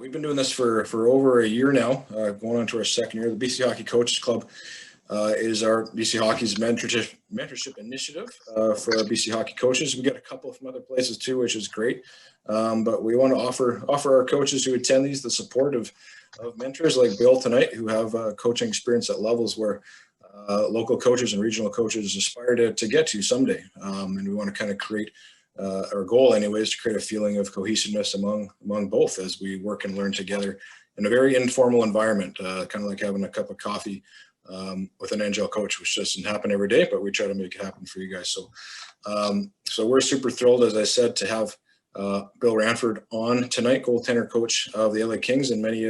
we've been doing this for over a year now, going on to our second year. The BC Hockey Coaches Club is our BC Hockey's mentorship initiative for our BC Hockey coaches. We get a couple from other places too, which is great. But we want to offer our coaches who attend these the support of mentors like Bill tonight, who have coaching experience at levels where local coaches and regional coaches aspire to get to someday. And we want to kind of create our goal anyways, to create a feeling of cohesiveness among both as we work and learn together in a very informal environment, kind of like having a cup of coffee with an NGL coach, which doesn't happen every day, but we try to make it happen for you guys. So so we're super thrilled, as I said, to have Bill Ranford on tonight, goaltender coach of the LA Kings, and many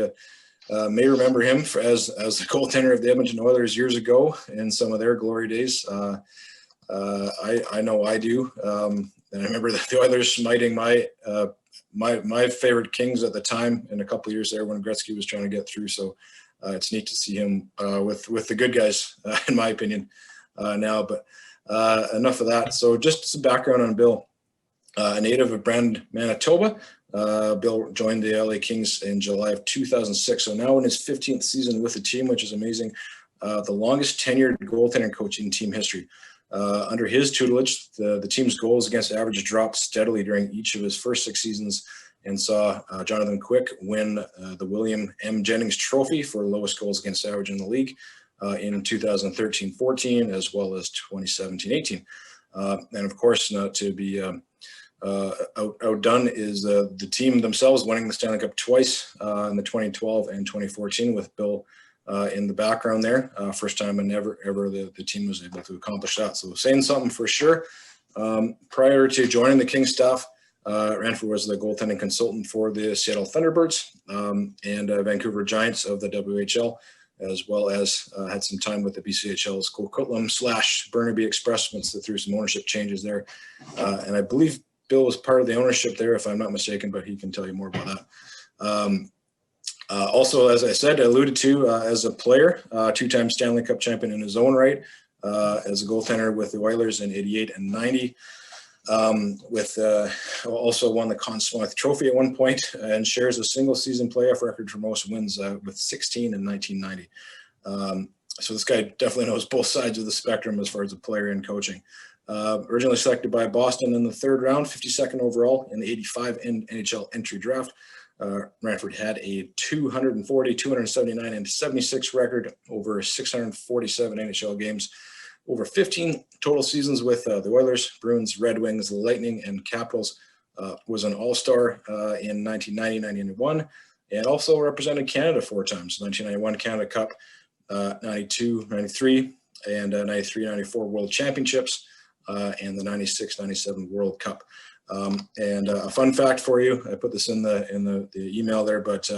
may remember him as the goaltender of the Edmonton Oilers years ago in some of their glory days. I know I do. And I remember the Oilers smiting my favorite Kings at the time in a couple of years there when Gretzky was trying to get through. So it's neat to see him with the good guys, in my opinion, now. But enough of that. So just some background on Bill. A native of Brand, Manitoba, Bill joined the LA Kings in July of 2006. So now in his 15th season with the team, which is amazing. The longest tenured goaltender coach in team history. Under his tutelage, the team's goals against average dropped steadily during each of his first 6 seasons, and saw Jonathan Quick win the William M. Jennings Trophy for lowest goals against average in the league in 2013-14, as well as 2017-18. And of course, not to be outdone is the team themselves winning the Stanley Cup twice in the 2012 and 2014 with Bill in the background there. First time and ever the team was able to accomplish that. So saying something for sure. Prior to joining the Kings staff, Ranford was the goaltending consultant for the Seattle Thunderbirds and Vancouver Giants of the WHL, as well as had some time with the BCHL's Coquitlam / Burnaby Express once they threw some ownership changes there. And I believe Bill was part of the ownership there, if I'm not mistaken, but he can tell you more about that. Also, as I said, alluded to as a player, 2-time Stanley Cup champion in his own right, as a goaltender with the Oilers in '88 and '90. Also won the Conn Smythe Trophy at one point, and shares a single season playoff record for most wins with 16 in 1990. So this guy definitely knows both sides of the spectrum as far as a player and coaching. Originally selected by Boston in the 3rd round, 52nd overall in the '85 NHL entry draft. Ranford had a 240, 279, and 76 record over 647 NHL games, over 15 total seasons with the Oilers, Bruins, Red Wings, Lightning, and Capitals. Was an All-Star in 1990, 1991, and also represented Canada 4 times: 1991 Canada Cup, 92, 93, and 93, 94 World Championships, and the 96, 97 World Cup. And a fun fact for you, I put this in the email there, but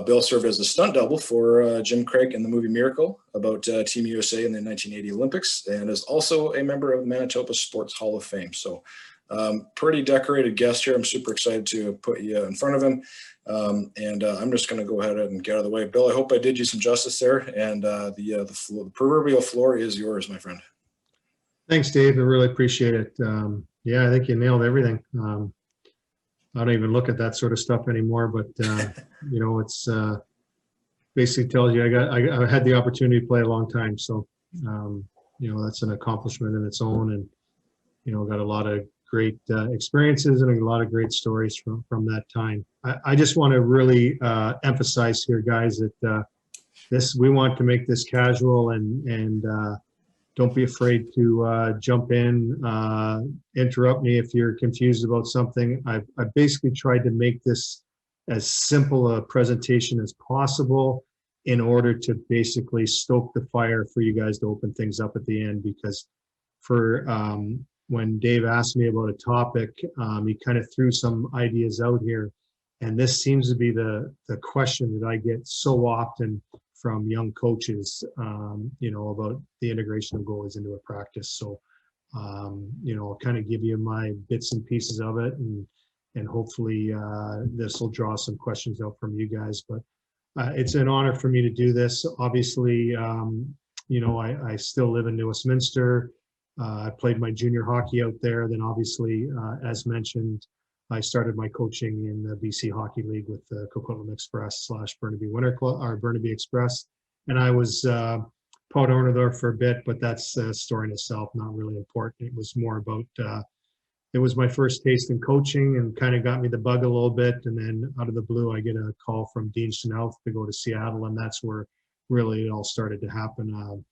Bill served as a stunt double for Jim Craig in the movie Miracle about Team USA in the 1980 Olympics, and is also a member of Manitoba Sports Hall of Fame. So pretty decorated guest here. I'm super excited to put you in front of him. And I'm just going to go ahead and get out of the way. Bill, I hope I did you some justice there, and the proverbial floor is yours, my friend. Thanks, Dave. I really appreciate it. Yeah, I think you nailed everything. I don't even look at that sort of stuff anymore, but you know, it's basically tells you I had the opportunity to play a long time. So, you know, that's an accomplishment in its own, and, you know, got a lot of great experiences and a lot of great stories from that time. I just want to really emphasize here, guys, that we want to make this casual, and don't be afraid to jump in, interrupt me if you're confused about something. I've basically tried to make this as simple a presentation as possible in order to basically stoke the fire for you guys to open things up at the end, because for when Dave asked me about a topic, he kind of threw some ideas out here, and this seems to be the question that I get so often from young coaches, you know, about the integration of goalies into a practice. So, you know, I'll kind of give you my bits and pieces of it, and hopefully this will draw some questions out from you guys. But it's an honor for me to do this. Obviously, you know, I still live in New Westminster. I played my junior hockey out there. Then obviously, as mentioned, I started my coaching in the BC Hockey League with the Coquitlam Express / Burnaby Winter Club, or Burnaby Express. And I was part owner there for a bit, but that's a story in itself, not really important. It was more about, it was my first taste in coaching and kind of got me the bug a little bit. And then out of the blue, I get a call from Dean Chanel to go to Seattle. And that's where really it all started to happen,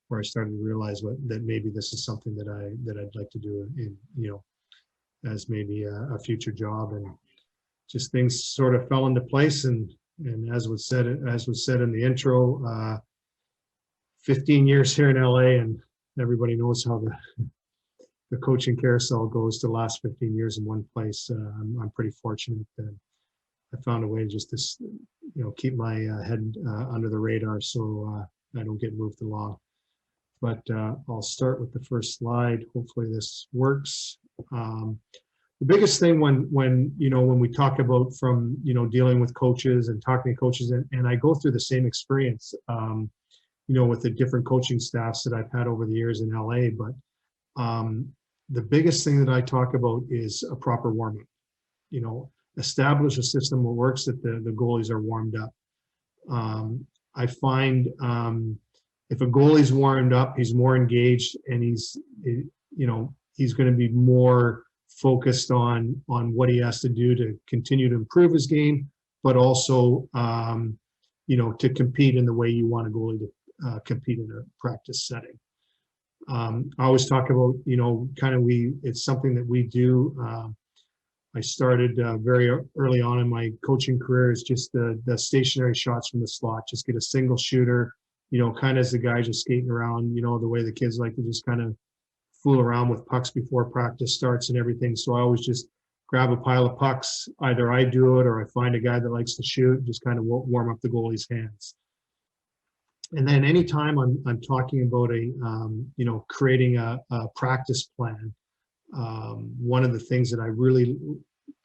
where I started to realize that maybe this is something that I'd like to do in, as maybe a future job. And just things sort of fell into place. And as was said in the intro, 15 years here in LA, and everybody knows how the coaching carousel goes to last 15 years in one place. I'm pretty fortunate that I found a way just to, keep my head under the radar so I don't get moved along. But I'll start with the first slide. Hopefully this works. The biggest thing when we talk about from, dealing with coaches and talking to coaches, and I go through the same experience, with the different coaching staffs that I've had over the years in LA, but the biggest thing that I talk about is a proper warm-up. Establish a system that works, that the goalies are warmed up. I find if a goalie's warmed up, he's more engaged, and he's going to be more focused on what he has to do to continue to improve his game, but also to compete in the way you want a goalie to compete in a practice setting. I always talk about it's something that we do. I started very early on in my coaching career is just the stationary shots from the slot. Just get a single shooter, kind of as the guy just skating around, the way the kids like to just kind of fool around with pucks before practice starts and everything. So I always just grab a pile of pucks. Either I do it or I find a guy that likes to shoot, just kind of warm up the goalie's hands. And then anytime I'm talking about creating a practice plan, one of the things that I really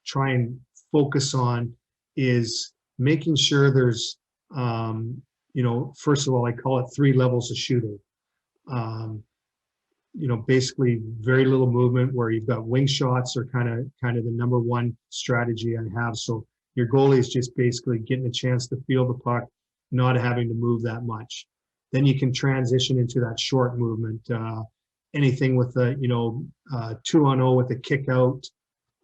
try and focus on is making sure there's, first of all, I call it 3 levels of shooting. Basically very little movement, where you've got wing shots are kind of the number one strategy I have. So your goalie is just basically getting a chance to feel the puck, not having to move that much. Then you can transition into that short movement, anything with a 2-on-0 with a kick out.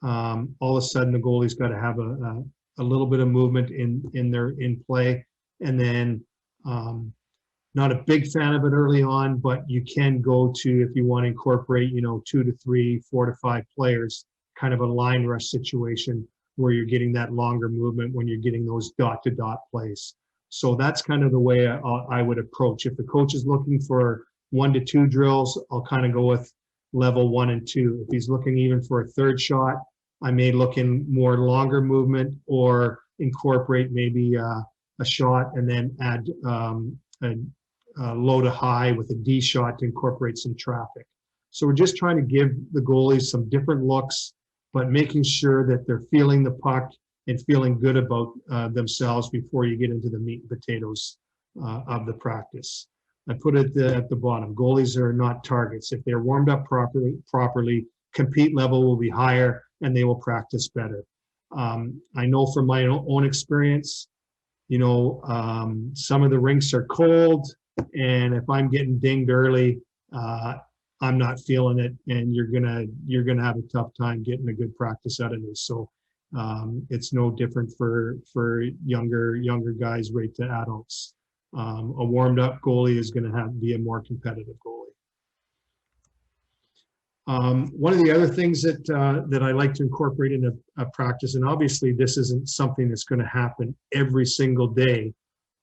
All of a sudden the goalie's got to have a little bit of movement in play. And then not a big fan of it early on, but you can go to, if you want to incorporate, 2 to 3, 4 to 5 players, kind of a line rush situation where you're getting that longer movement when you're getting those dot-to-dot plays. So that's kind of the way I would approach. If the coach is looking for 1 to 2 drills, I'll kind of go with level 1 and 2. If he's looking even for a third shot, I may look in more longer movement or incorporate maybe a shot and then add a low to high with a D shot to incorporate some traffic. So we're just trying to give the goalies some different looks, but making sure that they're feeling the puck and feeling good about themselves before you get into the meat and potatoes of the practice. I put it at the bottom. Goalies are not targets. If they're warmed up properly, compete level will be higher and they will practice better. I know from my own experience, some of the rinks are cold, and if I'm getting dinged early, I'm not feeling it, and you're gonna have a tough time getting a good practice out of me. So it's no different for younger guys right to adults. A warmed up goalie is going to be a more competitive goalie. One of the other things that I like to incorporate in a practice, and obviously this isn't something that's going to happen every single day,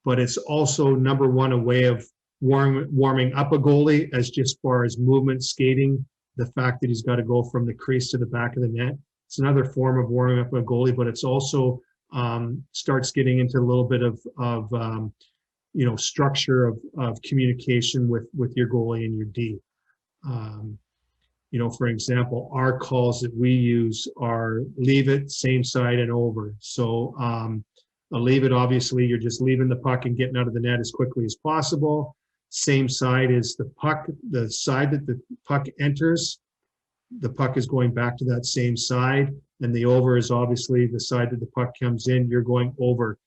but it's also number one, a way of warming up a goalie as just far as movement, skating, the fact that he's got to go from the crease to the back of the net. It's another form of warming up a goalie, but it's also starts getting into a little bit of structure of communication with your goalie and your D. For example, our calls that we use are leave it, same side, and over. So a leave it, obviously, you're just leaving the puck and getting out of the net as quickly as possible. Same side is the puck, the side that the puck enters. The puck is going back to that same side. and the over is obviously the side that the puck comes in, you're going over.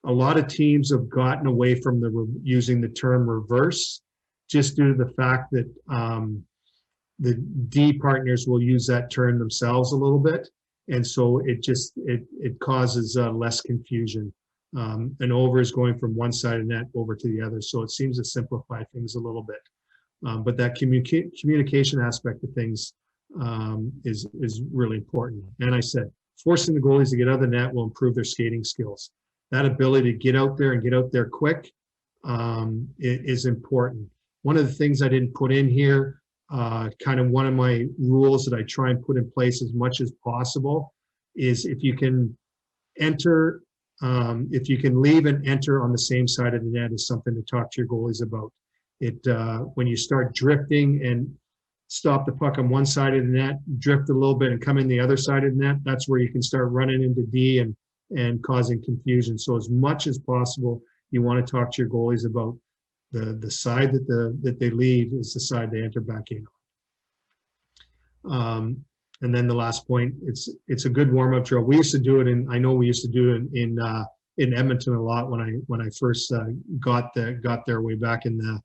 A lot of teams have gotten away from using the term reverse, just due to the fact that the D partners will use that term themselves a little bit. And so it causes less confusion. An over is going from one side of the net over to the other. So it seems to simplify things a little bit. But that communication aspect of things is really important. And I said, forcing the goalies to get out of the net will improve their skating skills. That ability to get out there and get out there quick is important. One of the things I didn't put in here, kind of one of my rules that I try and put in place as much as possible, is if you can enter, if you can leave and enter on the same side of the net, is something to talk to your goalies about. When you start drifting and stop the puck on one side of the net, drift a little bit and come in the other side of the net, that's where you can start running into D and causing confusion. So as much as possible, you want to talk to your goalies about the side that they leave is the side they enter back in. And then the last point, it's a good warm-up drill. We used to do it, and I know we used to do it in Edmonton a lot when I first got there way back in the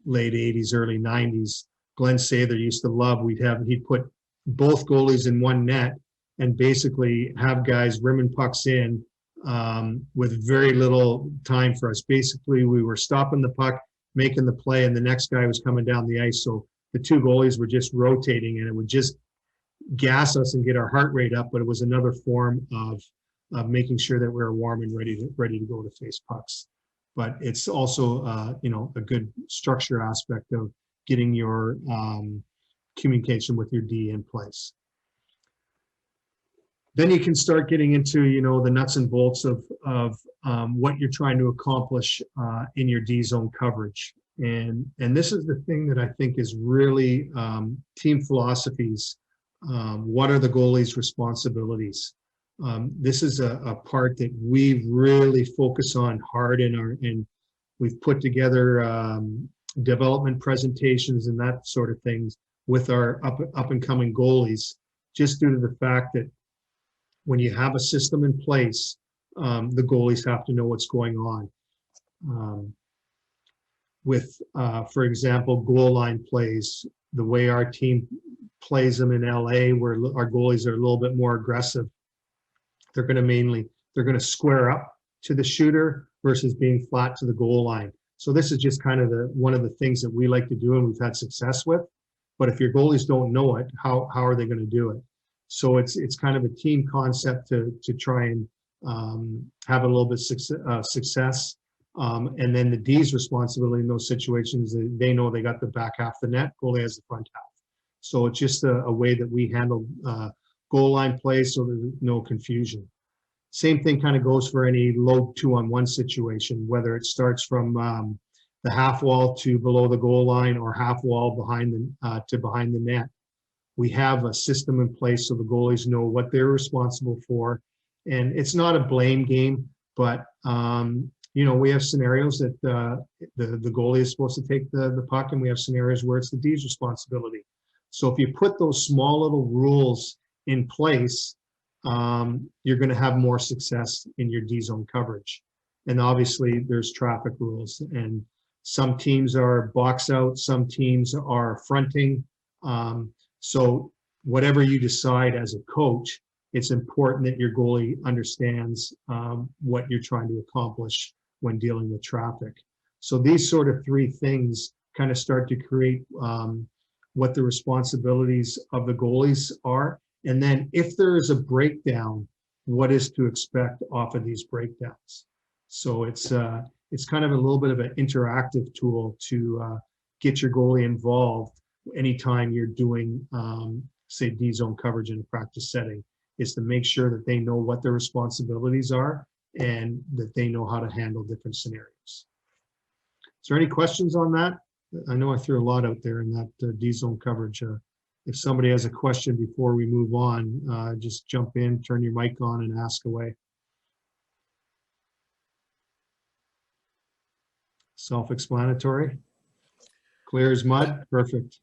late 80s, early 90s. Glenn Sather used to love, he'd put both goalies in one net and basically have guys rimming pucks in with very little time for us. Basically, we were stopping the puck, making the play, and the next guy was coming down the ice. So the two goalies were just rotating, and it would just gas us and get our heart rate up. But it was another form of making sure that we were warm and ready to go to face pucks. But it's also a good structure aspect of getting your communication with your D in place. Then you can start getting into the nuts and bolts of what you're trying to accomplish in your D zone coverage. And this is the thing that I think is really team philosophies. What are the goalie's responsibilities? This is a part that we really focus on hard and we've put together development presentations and that sort of things with our up and coming goalies, just due to the fact that when you have a system in place, the goalies have to know what's going on. For example, goal line plays, the way our team plays them in LA, where our goalies are a little bit more aggressive. They're going to square up to the shooter versus being flat to the goal line. So this is just kind of one of the things that we like to do and we've had success with. But if your goalies don't know it, how are they going to do it? So it's kind of a team concept to try and have a little bit success. And then the D's responsibility in those situations, they know they got the back half of the net, goalie has the front half. So it's just a way that we handle goal line play so there's no confusion. Same thing kind of goes for any low 2-on-1 situation, whether it starts from the half wall to below the goal line or half wall behind the net. We have a system in place so the goalies know what they're responsible for. And it's not a blame game, but we have scenarios that the goalie is supposed to take the puck, and we have scenarios where it's the D's responsibility. So if you put those small little rules in place, you're going to have more success in your D zone coverage. And obviously there's traffic rules, and some teams are box out, some teams are fronting. So whatever you decide as a coach, it's important that your goalie understands what you're trying to accomplish when dealing with traffic. So these sort of three things kind of start to create what the responsibilities of the goalies are. And then if there is a breakdown, what is to expect off of these breakdowns. So it's kind of a little bit of an interactive tool to get your goalie involved anytime you're doing, say, D zone coverage in a practice setting, is to make sure that they know what their responsibilities are and that they know how to handle different scenarios. Is there any questions on that? I know I threw a lot out there in that D zone coverage. If somebody has a question before we move on, just jump in, turn your mic on and ask away. Self-explanatory. Clear as mud. Perfect.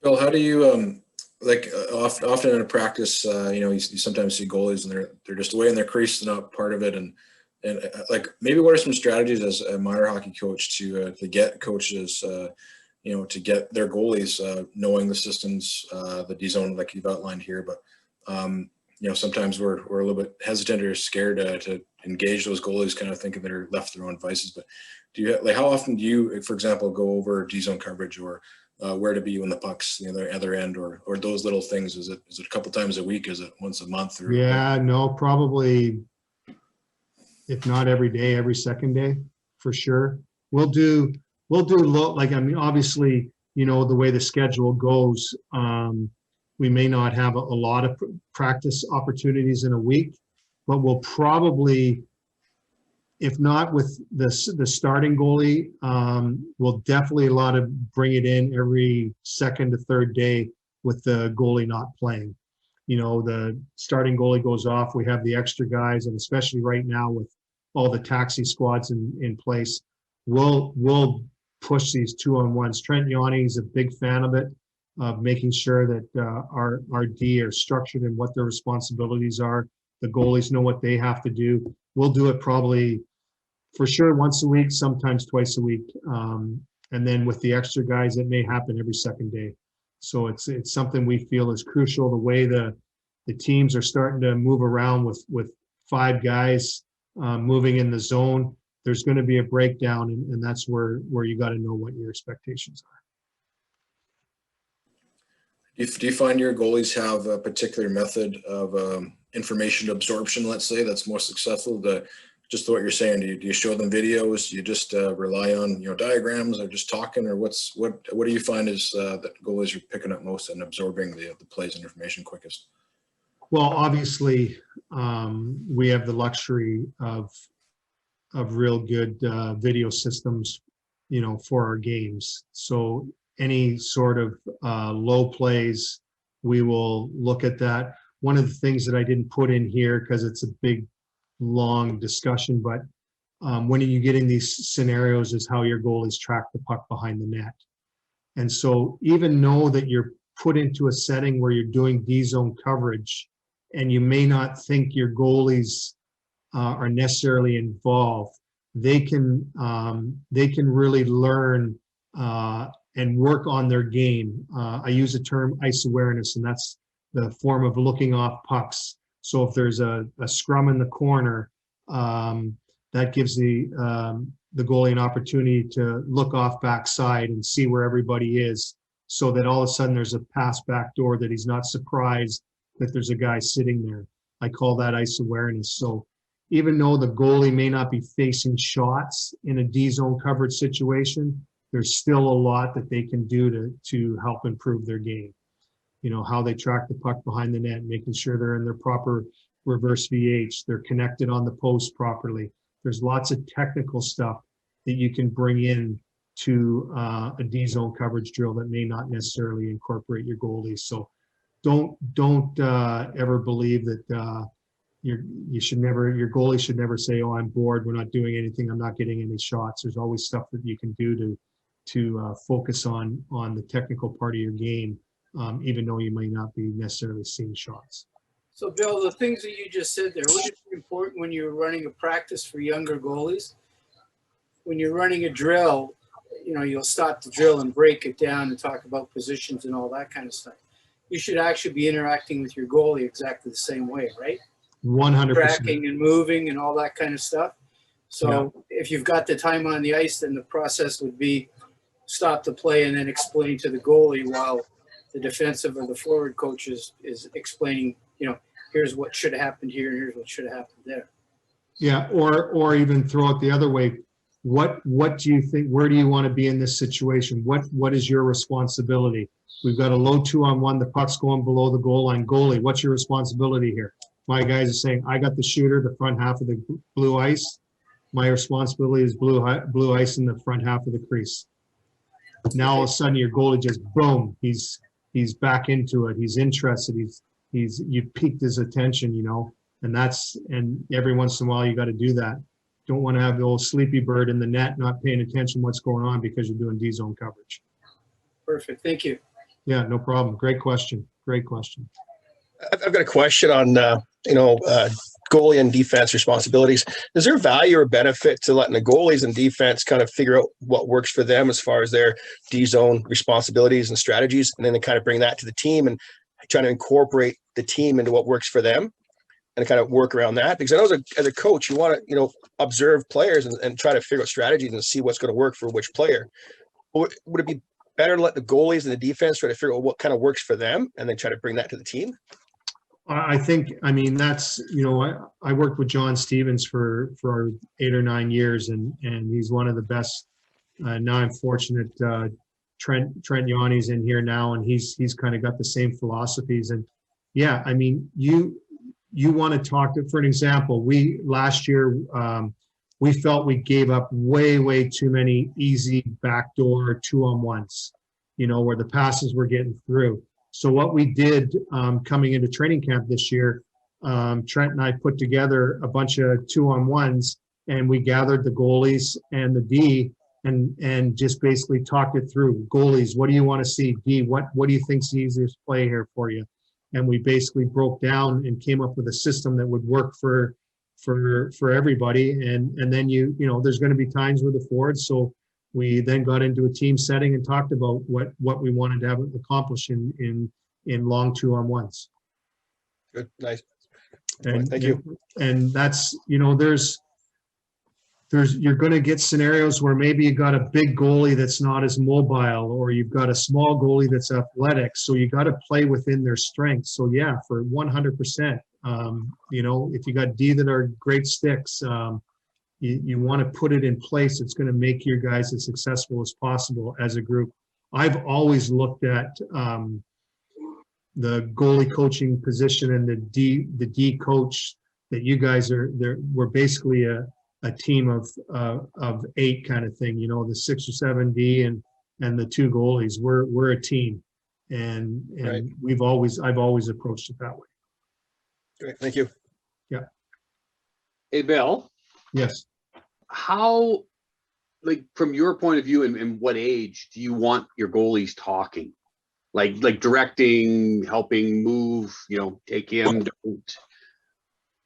Bill, how do you Often in a practice, you sometimes see goalies and they're just away in their crease, not part of it. And like maybe what are some strategies as a minor hockey coach to get coaches, to get their goalies knowing the systems, the D zone like you've outlined here. But sometimes we're a little bit hesitant or scared to engage those goalies, kind of thinking they're left to their own devices. But how often do you, for example, go over D zone coverage or where to be when the puck's the other end, or those little things? Is it a couple times a week? Is it once a month? Or yeah, no, probably if not every day, every second day for sure. We'll do like, I mean, obviously, the way the schedule goes, we may not have a lot of practice opportunities in a week, but we'll probably, if not with the starting goalie, we'll definitely bring it in every second to third day with the goalie not playing. The starting goalie goes off, we have the extra guys, and especially right now with all the taxi squads in place, we'll push these 2-on-1s. Trent Yanni is a big fan of it, of making sure that our D are structured in what their responsibilities are. The goalies know what they have to do. We'll do it probably for sure once a week, sometimes twice a week. And then with the extra guys, it may happen every second day. So it's something we feel is crucial. The way the teams are starting to move around with 5 guys moving in the zone, there's going to be a breakdown, and that's where you got to know what your expectations are. Do you find your goalies have a particular method of information absorption, let's say, that's more successful? Just what you're saying, do you show them videos? Do you just rely on diagrams, or just talking, or what do you find is that goalies are picking up most and absorbing the plays and information quickest? Well, obviously, we have the luxury of real good video systems, for our games. So any sort of low plays, we will look at that. One of the things that I didn't put in here, because it's a big, long discussion, but when you get in these scenarios, is how your goalies track the puck behind the net. And so even know that you're put into a setting where you're doing D-zone coverage, and you may not think your goalies are necessarily involved, they can really learn and work on their game. I use the term ice awareness, and that's the form of looking off pucks. So if there's a scrum in the corner, that gives the goalie an opportunity to look off backside and see where everybody is, so that all of a sudden there's a pass back door that he's not surprised that there's a guy sitting there. I call that ice awareness. So even though the goalie may not be facing shots in a D-zone coverage situation, there's still a lot that they can do to help improve their game. How they track the puck behind the net, making sure they're in their proper reverse VH, they're connected on the post properly. There's lots of technical stuff that you can bring in to a D-zone coverage drill that may not necessarily incorporate your goalies. So don't ever believe that your goalie should never say, "Oh, I'm bored, we're not doing anything, I'm not getting any shots." There's always stuff that you can do to focus on the technical part of your game, even though you may not be necessarily seeing shots. So Bill, the things that you just said there, what is important when you're running a practice for younger goalies? When you're running a drill, you'll stop the drill and break it down and talk about positions and all that kind of stuff. You should actually be interacting with your goalie exactly the same way, right? 100%. Tracking and moving and all that kind of stuff. So if you've got the time on the ice, then the process would be stop the play and then explain to the goalie while the defensive or the forward coach is explaining, here's what should have happened here and here's what should have happened there. Yeah, or even throw it the other way. What do you think? Where do you want to be in this situation? What is your responsibility? We've got a low 2-on-1. The puck's going below the goal line. Goalie, what's your responsibility here? My guys are saying, I got the shooter, the front half of the blue ice. My responsibility is blue ice in the front half of the crease. Now all of a sudden your goalie just boom, he's back into it. He's interested. You piqued his attention, and every once in a while you got to do that. Don't want to have the old sleepy bird in the net not paying attention what's going on because you're doing D-zone coverage. Perfect. Thank you. Yeah, no problem. Great question. Great question. I've got a question on, goalie and defense responsibilities. Is there value or benefit to letting the goalies and defense kind of figure out what works for them as far as their D-zone responsibilities and strategies, and then they kind of bring that to the team and trying to incorporate the team into what works for them and kind of work around that? Because I know as a coach, you want to, observe players and try to figure out strategies and see what's going to work for which player. Would it be better to let the goalies and the defense try to figure out what kind of works for them and then try to bring that to the team? I mean, that's, I worked with John Stevens for 8 or 9 years, and he's one of the best. Now I'm fortunate, Trent Yanni's in here now, and he's kind of got the same philosophies. And yeah, I mean, you want to talk to, for an example, last year, we felt we gave up way too many easy backdoor 2-on-1s, where the passes were getting through. So what we did coming into training camp this year, Trent and I put together a bunch of 2-on-1s, and we gathered the goalies and the D and just basically talked it through. Goalies, what do you want to see? D, what do you think's the easiest play here for you? And we basically broke down and came up with a system that would work for everybody. And then there's going to be times with the forwards. So we then got into a team setting and talked about what we wanted to have accomplished in long 2-on-1s. Good, nice. And, thank you. And that's, you're going to get scenarios where maybe you got a big goalie that's not as mobile, or you've got a small goalie that's athletic. So you got to play within their strengths. So yeah, for 100%, if you got D that are great sticks, you want to put it in place. It's going to make your guys as successful as possible as a group. I've always looked at the goalie coaching position and the D coach, that you guys we're basically a team of 8 kind of thing. The 6 or 7 D and the 2 goalies. We're a team, and right. I've always approached it that way. Great, thank you. Yeah. Hey, Bill. Yes. How, from your point of view, and what age do you want your goalies talking? Like directing, helping move, take him, don't.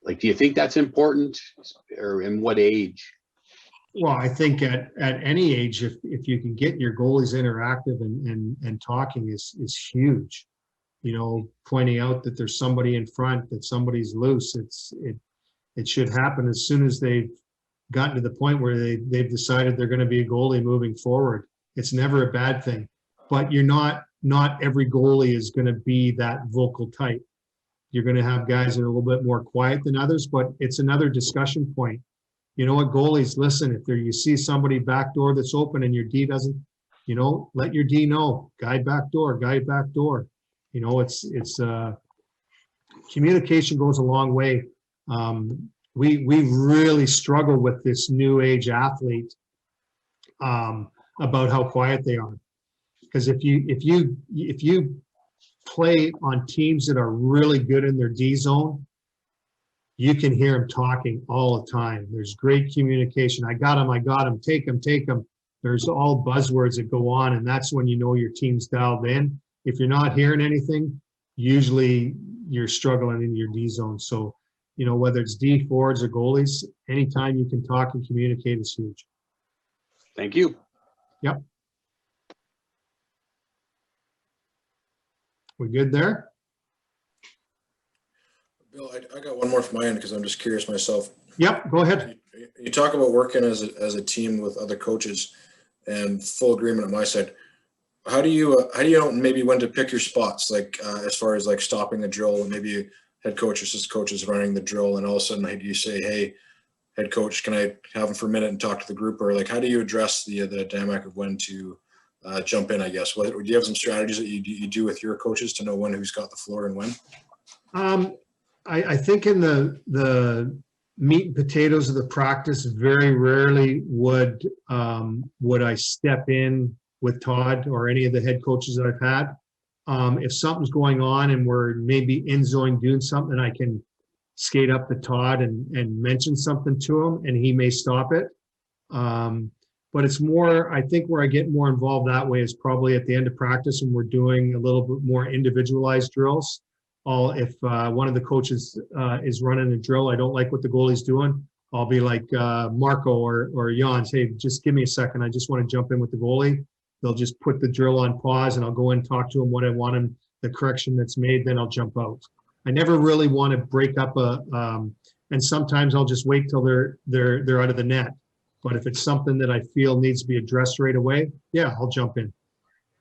Do you think that's important, or in what age? Well, I think at any age, if you can get your goalies interactive and talking is huge. Pointing out that there's somebody in front, that somebody's loose. It should happen as soon as they've gotten to the point where they've decided they're going to be a goalie moving forward. It's never a bad thing, but not every goalie is going to be that vocal type. You're going to have guys that are a little bit more quiet than others, but it's another discussion point. You know what, goalies, listen, if you see somebody back door that's open and your D doesn't, let your D know, guy back door. It's communication goes a long way. We really struggle with this new age athlete about how quiet they are. Because if you play on teams that are really good in their D zone, you can hear them talking all the time. There's great communication. I got him, take him. There's all buzzwords that go on, and that's when you know your team's dialed in. If you're not hearing anything, usually you're struggling in your D zone. So, whether it's D, forwards, or goalies, anytime you can talk and communicate is huge. Thank you. Yep. We good there? Bill, I got one more from my end because I'm just curious myself. Yep, go ahead. You talk about working as a team with other coaches, and full agreement on my side. How do you know maybe when to pick your spots, as far as stopping a drill, and maybe head coach or assistant coach is running the drill, and all of a sudden you say, hey, head coach, can I have him for a minute and talk to the group? Or how do you address the dynamic of when to jump in, I guess? Do you have some strategies that you do with your coaches to know who's got the floor and when? I think in the meat and potatoes of the practice, very rarely would I step in with Todd or any of the head coaches that I've had. If something's going on and we're maybe in zone doing something, I can skate up to Todd and mention something to him, and he may stop it. but it's more, I think where I get more involved that way is probably at the end of practice when we're doing a little bit more individualized drills. If one of the coaches is running a drill, I don't like what the goalie's doing, I'll be like Marco or Jans, hey, just give me a second. I just want to jump in with the goalie. They'll just put the drill on pause and I'll go in and talk to him what I want him, the correction that's made, then I'll jump out. I never really want to break up and sometimes I'll just wait till they're out of the net. But if it's something that I feel needs to be addressed right away, yeah, I'll jump in.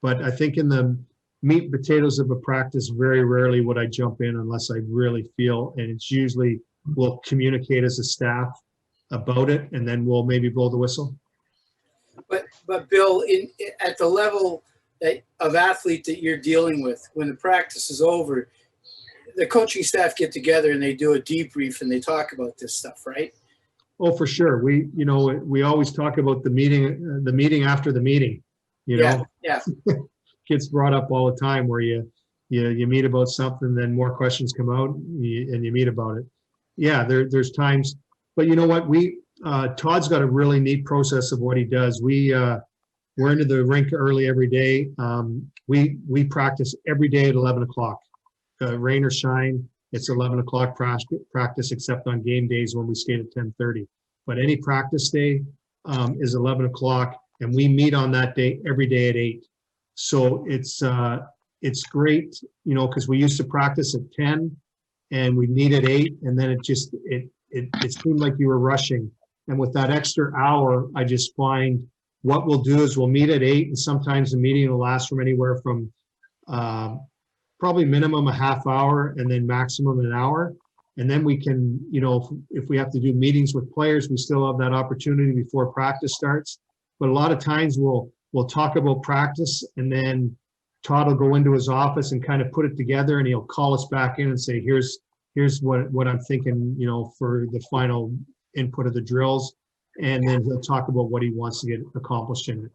But I think in the meat and potatoes of a practice, very rarely would I jump in unless I really feel, and it's usually we'll communicate as a staff about it, and then we'll maybe blow the whistle. But Bill, at the level of athlete that you're dealing with, when the practice is over, the coaching staff get together and they do a debrief and they talk about this stuff, right? Oh, for sure. We always talk about the meeting after the meeting. You know, yeah. Gets brought up all the time where you meet about something, then more questions come out, and you meet about it. Yeah, there's times, but you know what? Todd's got a really neat process of what he does. We're into the rink early every day. We practice every day at 11 o'clock. Rain or shine, it's 11 o'clock practice, except on game days when we skate at 10:30. But any practice day is 11 o'clock, and we meet on that day every day at 8. So it's great, you know, because we used to practice at 10 and we meet at 8, and then it seemed like you were rushing. And with that extra hour, I just find what we'll do is we'll meet at 8, and sometimes the meeting will last from anywhere from probably minimum a half hour and then maximum an hour. And then we can, you know, if we have to do meetings with players, we still have that opportunity before practice starts. But a lot of times we'll talk about practice, and then Todd will go into his office and kind of put it together, and he'll call us back in and say, here's what I'm thinking, you know, for the final input of the drills. And then he'll talk about what he wants to get accomplished in it.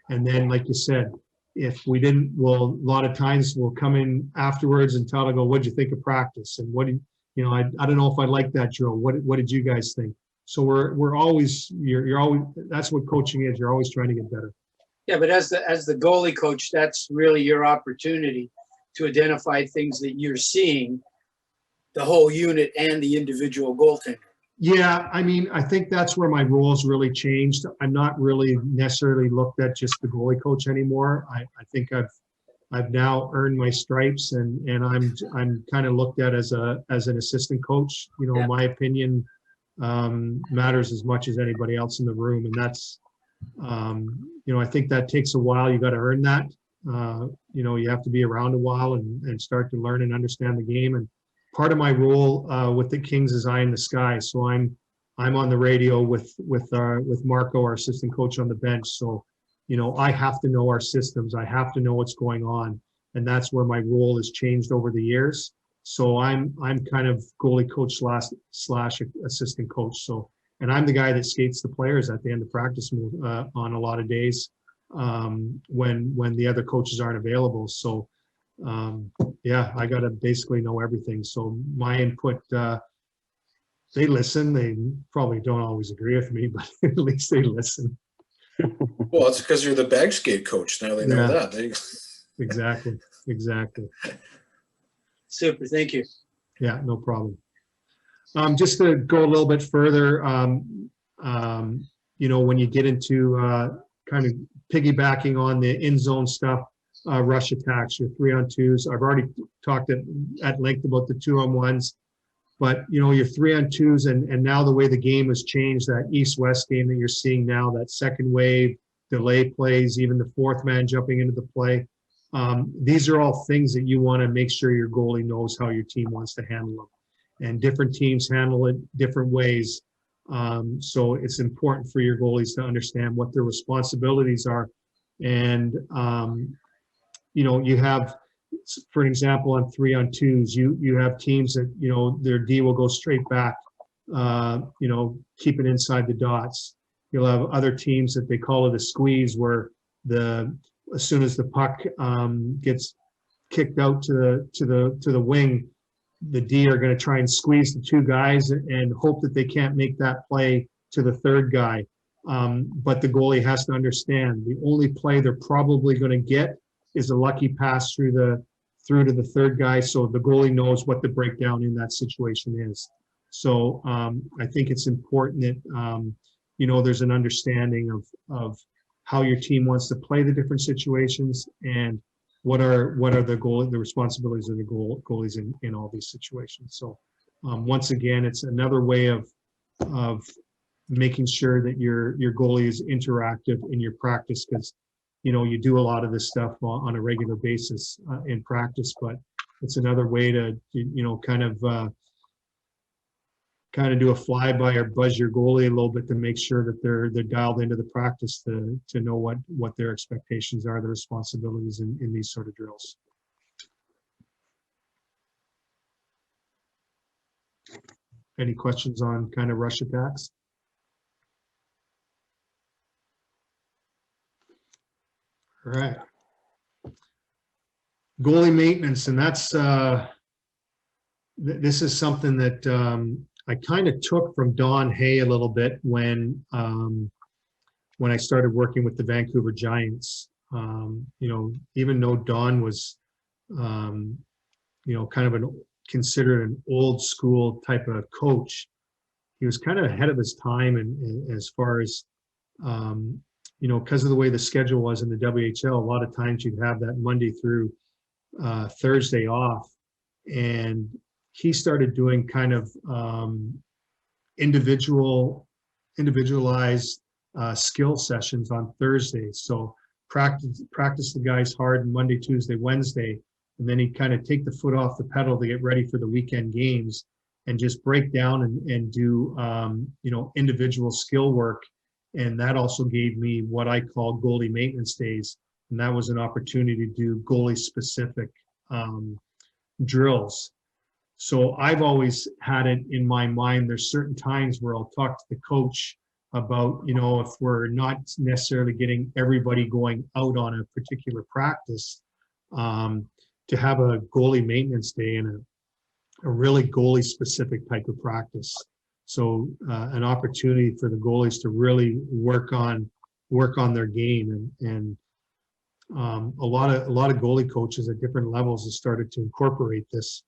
And then, like you said, if we didn't, well, a lot of times we'll come in afterwards and Todd will go, what'd you think of practice? And I don't know if I like that drill. What did you guys think? So we're always, you're always, that's what coaching is. You're always trying to get better. Yeah, but as the goalie coach, that's really your opportunity to identify things that you're seeing, the whole unit and the individual goaltender. Yeah, I mean, I think that's where my role's really changed. I'm not really necessarily looked at just the goalie coach anymore. I think I've now earned my stripes, and I'm kind of looked at as an assistant coach. You know, my opinion matters as much as anybody else in the room, and that's you know, I think that takes a while. You got to earn that. You know, you have to be around a while and start to learn and understand the game. And part of my role with the Kings is eye in the sky. So I'm on the radio with Marco, our assistant coach, on the bench. So, you know, I have to know our systems. I have to know what's going on, and that's where my role has changed over the years. So I'm kind of goalie coach slash assistant coach. So, and I'm the guy that skates the players at the end of practice on a lot of days when the other coaches aren't available. So. Yeah, I got to basically know everything. So my input, they listen. They probably don't always agree with me, but at least they listen. Well, it's because you're the bag skate coach. Now they know that. Exactly. Super. Thank you. Yeah, no problem. Just to go a little bit further, you know, when you get into kind of piggybacking on the in-zone stuff, rush attacks, your 3-on-2s. I've already talked at length about the 2-on-1s, but you know, your 3-on-2s and now the way the game has changed, that east-west game that you're seeing now, that second wave, delay plays, even the fourth man jumping into the play. These are all things that you want to make sure your goalie knows how your team wants to handle them. And different teams handle it different ways. So it's important for your goalies to understand what their responsibilities are. And you know, you have, for example, on 3-on-2s, you have teams that, you know, their D will go straight back, you know, keep it inside the dots. You'll have other teams that they call it a squeeze, where as soon as the puck gets kicked out to the wing, the D are going to try and squeeze the two guys and hope that they can't make that play to the third guy. But the goalie has to understand the only play they're probably going to get is a lucky pass through to the third guy, so the goalie knows what the breakdown in that situation is. So I think it's important that there's an understanding of how your team wants to play the different situations and what are the responsibilities of the goalies in all these situations. So once again, it's another way of making sure that your goalie is interactive in your practice, because you do a lot of this stuff on a regular basis in practice, but it's another way to kind of do a flyby or buzz your goalie a little bit to make sure that they're dialed into the practice to know what their expectations are, the responsibilities in these sort of drills. Any questions on kind of rush attacks? All right. Goalie maintenance, and that's this is something that I kind of took from Don Hay a little bit when I started working with the Vancouver Giants. Even though Don was kind of considered an old school type of coach, he was kind of ahead of his time, and as far as because of the way the schedule was in the WHL, a lot of times you'd have that Monday through Thursday off, and he started doing kind of individualized skill sessions on Thursdays. So practice the guys hard Monday, Tuesday, Wednesday, and then he'd kind of take the foot off the pedal to get ready for the weekend games and just break down and do individual skill work. And that also gave me what I call goalie maintenance days. And that was an opportunity to do goalie specific drills. So I've always had it in my mind, there's certain times where I'll talk to the coach about, if we're not necessarily getting everybody going out on a particular practice, to have a goalie maintenance day and a really goalie specific type of practice. So an opportunity for the goalies to really work on their game, and a lot of goalie coaches at different levels have started to incorporate this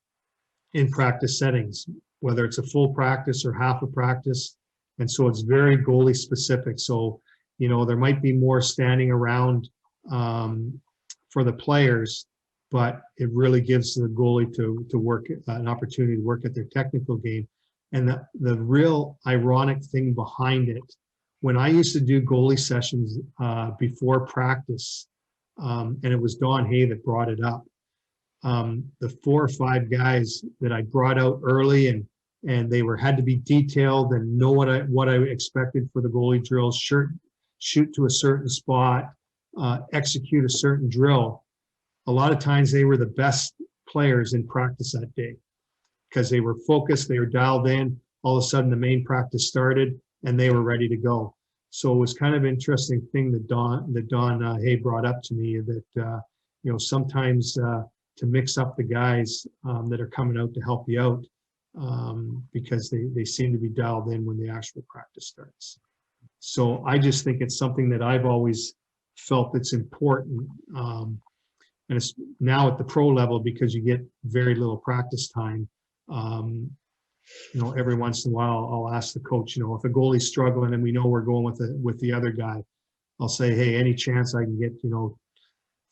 in practice settings, whether it's a full practice or half a practice. And so it's very goalie specific. So, there might be more standing around for the players, but it really gives the goalie to work, an opportunity to work at their technical game. And the real ironic thing behind it, when I used to do goalie sessions before practice, and it was Don Hay that brought it up, the 4 or 5 guys that I brought out early and they had to be detailed and know what I expected for the goalie drills, shoot to a certain spot, execute a certain drill. A lot of times they were the best players in practice that day because they were focused, they were dialed in. All of a sudden the main practice started and they were ready to go. So it was kind of an interesting thing that Don Hay brought up to me, that sometimes to mix up the guys that are coming out to help you out, because they seem to be dialed in when the actual practice starts. So I just think it's something that I've always felt it's important. And it's now at the pro level, because you get very little practice time. Every once in a while I'll ask the coach, if a goalie's struggling and we know we're going with the other guy, I'll say, hey, any chance I can get,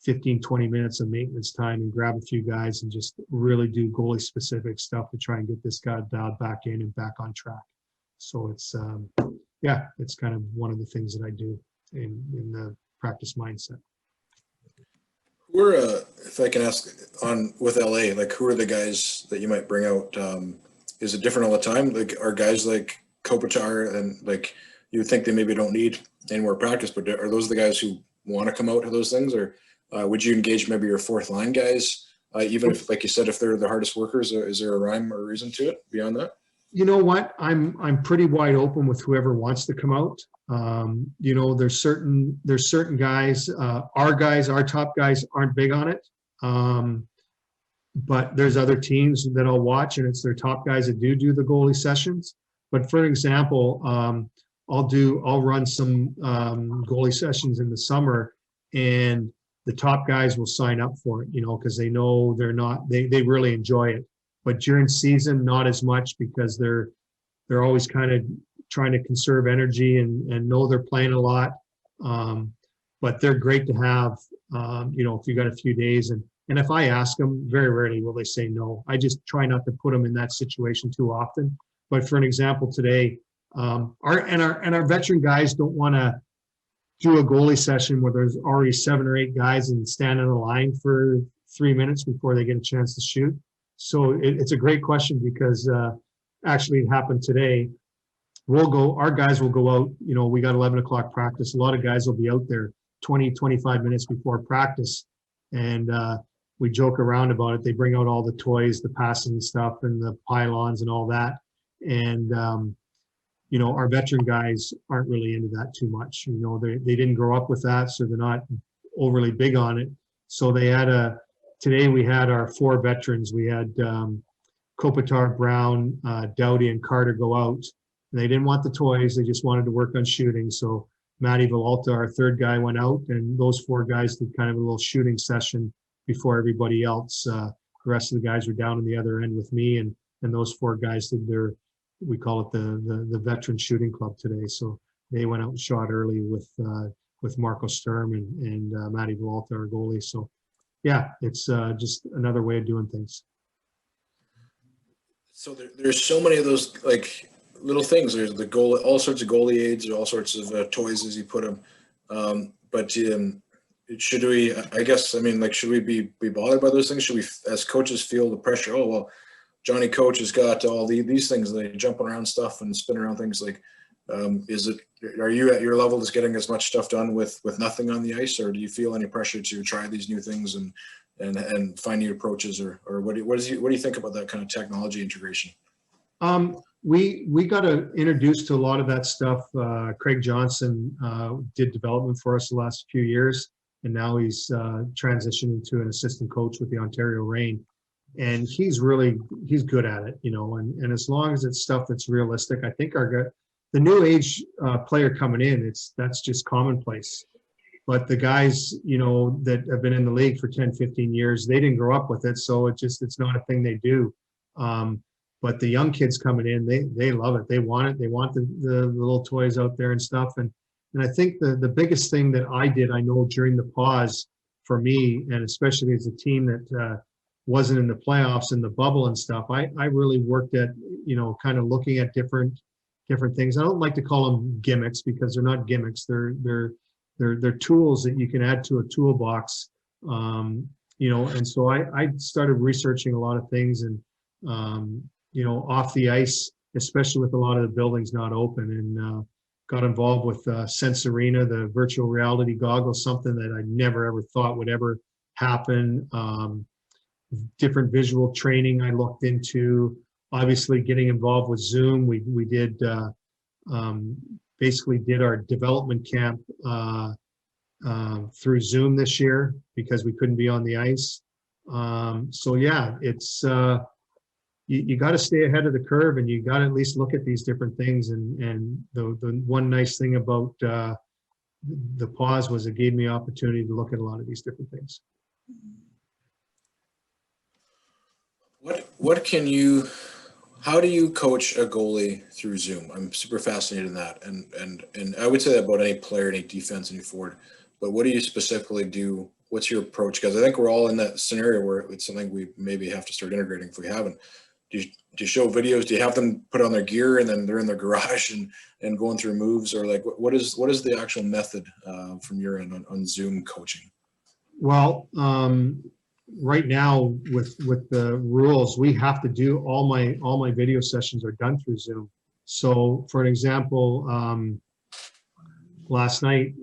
15, 20 minutes of maintenance time and grab a few guys and just really do goalie specific stuff to try and get this guy dialed back in and back on track. So it's, it's kind of one of the things that I do in the practice mindset. If I can ask, with LA, like, who are the guys that you might bring out? Is it different all the time? Like, are guys like Kopitar and like, you would think they maybe don't need any more practice, but are those the guys who want to come out to those things? Or would you engage maybe your fourth line guys, even if, like you said, if they're the hardest workers? Or is there a rhyme or reason to it beyond that? You know what? I'm pretty wide open with whoever wants to come out. There's certain guys, our top guys aren't big on it. But there's other teams that I'll watch and it's their top guys that do the goalie sessions. But for example, I'll run some goalie sessions in the summer, and the top guys will sign up for it, because they know they really enjoy it. But during season, not as much, because they're always kind of trying to conserve energy and know they're playing a lot. But they're great to have, if you got a few days. And if I ask them, very rarely will they say no. I just try not to put them in that situation too often. But for an example, today, our veteran guys don't want to do a goalie session where there's already 7 or 8 guys and stand in a line for 3 minutes before they get a chance to shoot. So it's a great question, because actually it happened today. Our guys will go out, we got 11 o'clock practice. A lot of guys will be out there 20, 25 minutes before practice. And we joke around about it. They bring out all the toys, the passing stuff and the pylons and all that. And, our veteran guys aren't really into that too much. They didn't grow up with that, so they're not overly big on it. So today we had our 4 veterans. We had Kopitar, Brown, Doughty, and Carter go out. They didn't want the toys. They just wanted to work on shooting. So Matty Villalta, our 3rd guy, went out, and those 4 guys did kind of a little shooting session before everybody else. The rest of the guys were down on the other end with me, and those 4 guys did we call it the veteran shooting club today. So they went out and shot early with Marco Sturm and Matty Villalta, our goalie. So yeah, it's just another way of doing things. So there's so many of those little things. There's the goal, all sorts of goalie aids, all sorts of toys, as you put them. But should we? I guess should we be bothered by those things? Should we, as coaches, feel the pressure? Oh well, Johnny Coach has got all these things. They jumping around stuff and spinning around things. Are you at your level just getting as much stuff done with nothing on the ice, or do you feel any pressure to try these new things and find new approaches, or what do you think about that kind of technology integration? We got introduced to a lot of that stuff. Craig Johnson did development for us the last few years, and now he's transitioning to an assistant coach with the Ontario Reign. And he's good at it, and as long as it's stuff that's realistic, I think the new age player coming in, that's just commonplace. But the guys, that have been in the league for 10, 15 years, they didn't grow up with it. So it's not a thing they do. But the young kids coming in, they love it. They want it. They want the little toys out there and stuff. And I think the biggest thing that I know during the pause for me, and especially as a team that wasn't in the playoffs and the bubble and stuff, I really worked at, kind of looking at different things. I don't like to call them gimmicks, because they're not gimmicks. They're tools that you can add to a toolbox. And so I started researching a lot of things, and off the ice, especially with a lot of the buildings not open, and got involved with Sense Arena, the virtual reality goggles, something that I never ever thought would ever happen. Different visual training I looked into. Obviously getting involved with Zoom. We did basically did our development camp through Zoom this year, because we couldn't be on the ice. So yeah, it's you got to stay ahead of the curve, and you got to at least look at these different things. And the one nice thing about the pause was it gave me opportunity to look at a lot of these different things. How do you coach a goalie through Zoom? I'm super fascinated in that. And I would say that about any player, any defense, any forward. But what do you specifically do? What's your approach? Because I think we're all in that scenario where it's something we maybe have to start integrating if we haven't. Do you show videos? Do you have them put on their gear and then they're in their garage and going through moves? Or what is the actual method from your end on Zoom coaching? Well, right now with the rules, we have to do all my video sessions are done through Zoom. So for an example, last night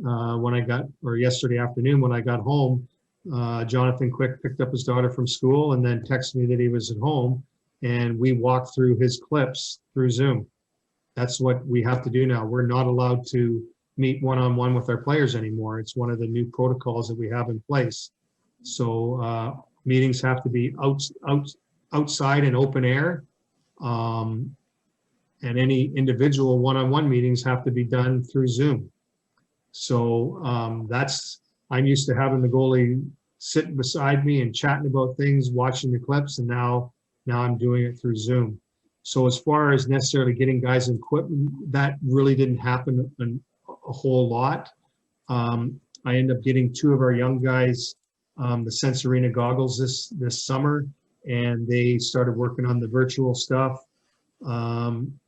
yesterday afternoon when I got home, Jonathan Quick picked up his daughter from school and then texted me that he was at home, and we walked through his clips through Zoom. That's what we have to do now. We're not allowed to meet one-on-one with our players anymore. It's one of the new protocols that we have in place. So meetings have to be outside in open air. and any individual one-on-one meetings have to be done through Zoom. So I'm used to having the goalie sitting beside me and chatting about things, watching the clips, and now I'm doing it through Zoom. So as far as necessarily getting guys in equipment, that really didn't happen a whole lot. I ended up getting 2 of our young guys the Sensorina goggles this summer, and they started working on the virtual stuff.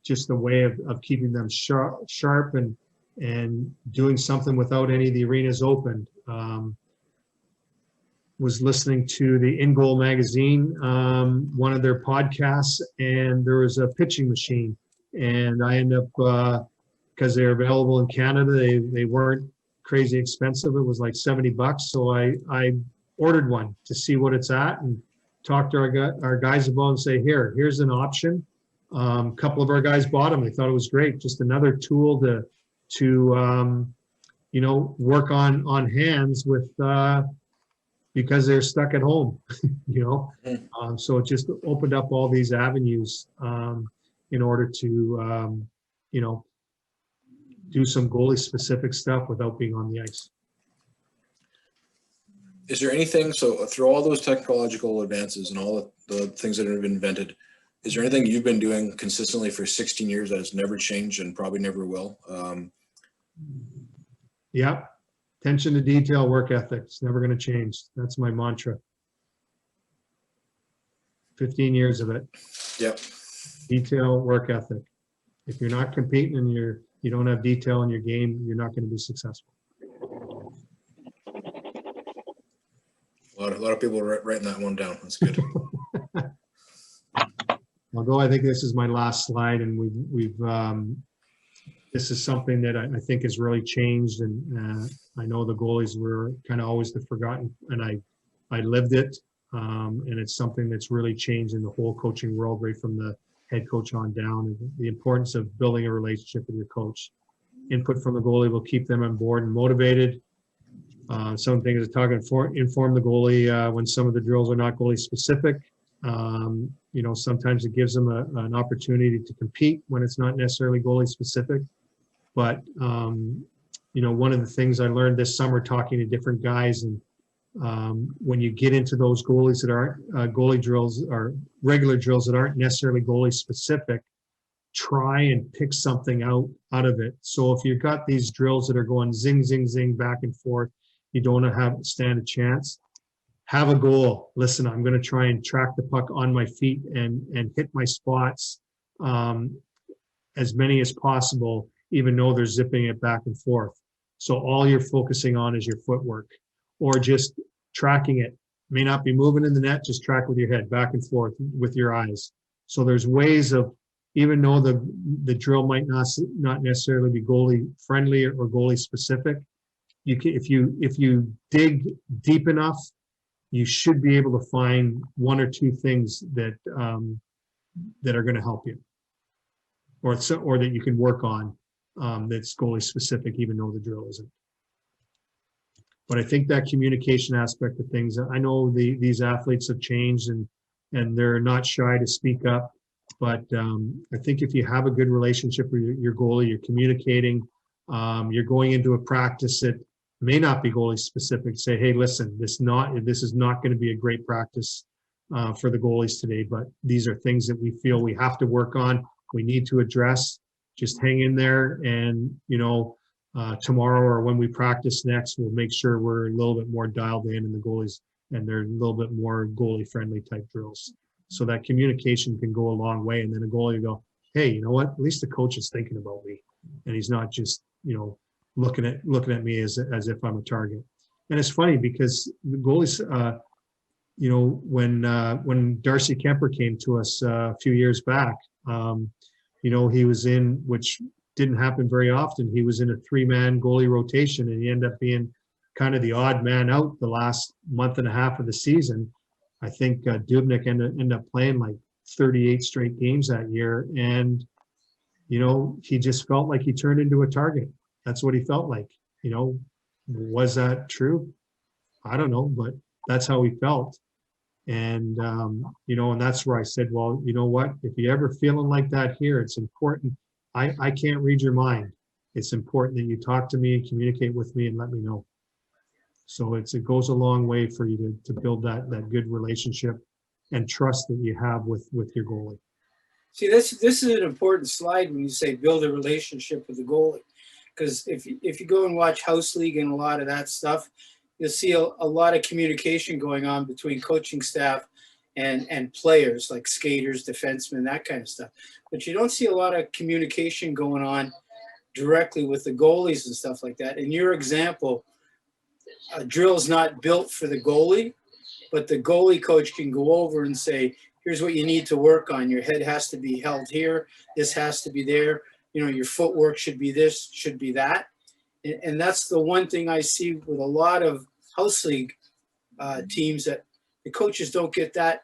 Just a way of keeping them sharp and doing something without any of the arenas open. Was listening to the In Goal magazine, one of their podcasts, and there was a pitching machine, and I ended up, because they're available in Canada, they weren't crazy expensive. It was like $70. So I ordered one to see what it's at and talked to our guys about and say, here's an option. A couple of our guys bought them. They thought it was great. Just another tool to work on hands with, because they're stuck at home, so it just opened up all these avenues in order to, do some goalie specific stuff without being on the ice. Is there anything, so through all those technological advances and all the things that have been invented, is there anything you've been doing consistently for 16 years that has never changed and probably never will? Yeah. Attention to detail, work ethic. It's never going to change. That's my mantra. 15 years of it. Yep. Detail, work ethic. If you're not competing and you don't have detail in your game, you're not going to be successful. A lot of people are writing that one down. That's good. Although I think this is my last slide, and we've this is something that I think has really changed, and I know the goalies were kind of always the forgotten, and I lived it, and it's something that's really changed in the whole coaching world, right from the head coach on down, and the importance of building a relationship with your coach. Input from the goalie will keep them on board and motivated. Some things inform the goalie when some of the drills are not goalie specific. Sometimes it gives them an opportunity to compete when it's not necessarily goalie specific. But, one of the things I learned this summer talking to different guys, and when you get into those goalies that aren't goalie drills or regular drills that aren't necessarily goalie specific, try and pick something out of it. So if you've got these drills that are going zing, zing, zing back and forth, you don't stand a chance. Have a goal. Listen, I'm going to try and track the puck on my feet and hit my spots as many as possible, even though they're zipping it back and forth. So all you're focusing on is your footwork, or just tracking it. May not be moving in the net, just track with your head back and forth with your eyes. So there's ways of, even though the drill might not necessarily be goalie friendly or goalie specific, if you dig deep enough, you should be able to find 1 or 2 things that are going to help you, or that you can work on that's goalie specific, even though the drill isn't. But I think that communication aspect of things, I know these athletes have changed and they're not shy to speak up. But I think if you have a good relationship with your goalie, you're communicating, you're going into a practice that may not be goalie specific, say, hey, listen, this is not going to be a great practice for the goalies today, but these are things that we feel we have to work on, we need to address. Just hang in there, and tomorrow or when we practice next, we'll make sure we're a little bit more dialed in the goalies, and they're a little bit more goalie friendly type drills. So that communication can go a long way, and then a goalie will go, hey, you know what, at least the coach is thinking about me, and he's not just looking at me as if I'm a target. And it's funny because the goalies, when Darcy Kemper came to us a few years back, he was in, which didn't happen very often, he was in a 3-man goalie rotation, and he ended up being kind of the odd man out the last month and a half of the season. I think Dubnyk ended up playing like 38 straight games that year, and he just felt like he turned into a target. That's what he felt like. Was that true? I don't know, but that's how he felt. And, you know, and that's where I said, well, you know what, if you're ever feeling like that here, it's important. I can't read your mind. It's important that you talk to me and communicate with me and let me know. So it goes a long way for you to build that good relationship and trust that you have with your goalie. See, this is an important slide when you say build a relationship with the goalie. Because if you go and watch House League and a lot of that stuff, you'll see a lot of communication going on between coaching staff and players like skaters, defensemen, that kind of stuff. But you don't see a lot of communication going on directly with the goalies and stuff like that. In your example, a drill's not built for the goalie, but the goalie coach can go over and say, here's what you need to work on. Your head has to be held here. This has to be there. You know, your footwork should be this, should be that. And that's the one thing I see with a lot of House League teams, that the coaches don't get that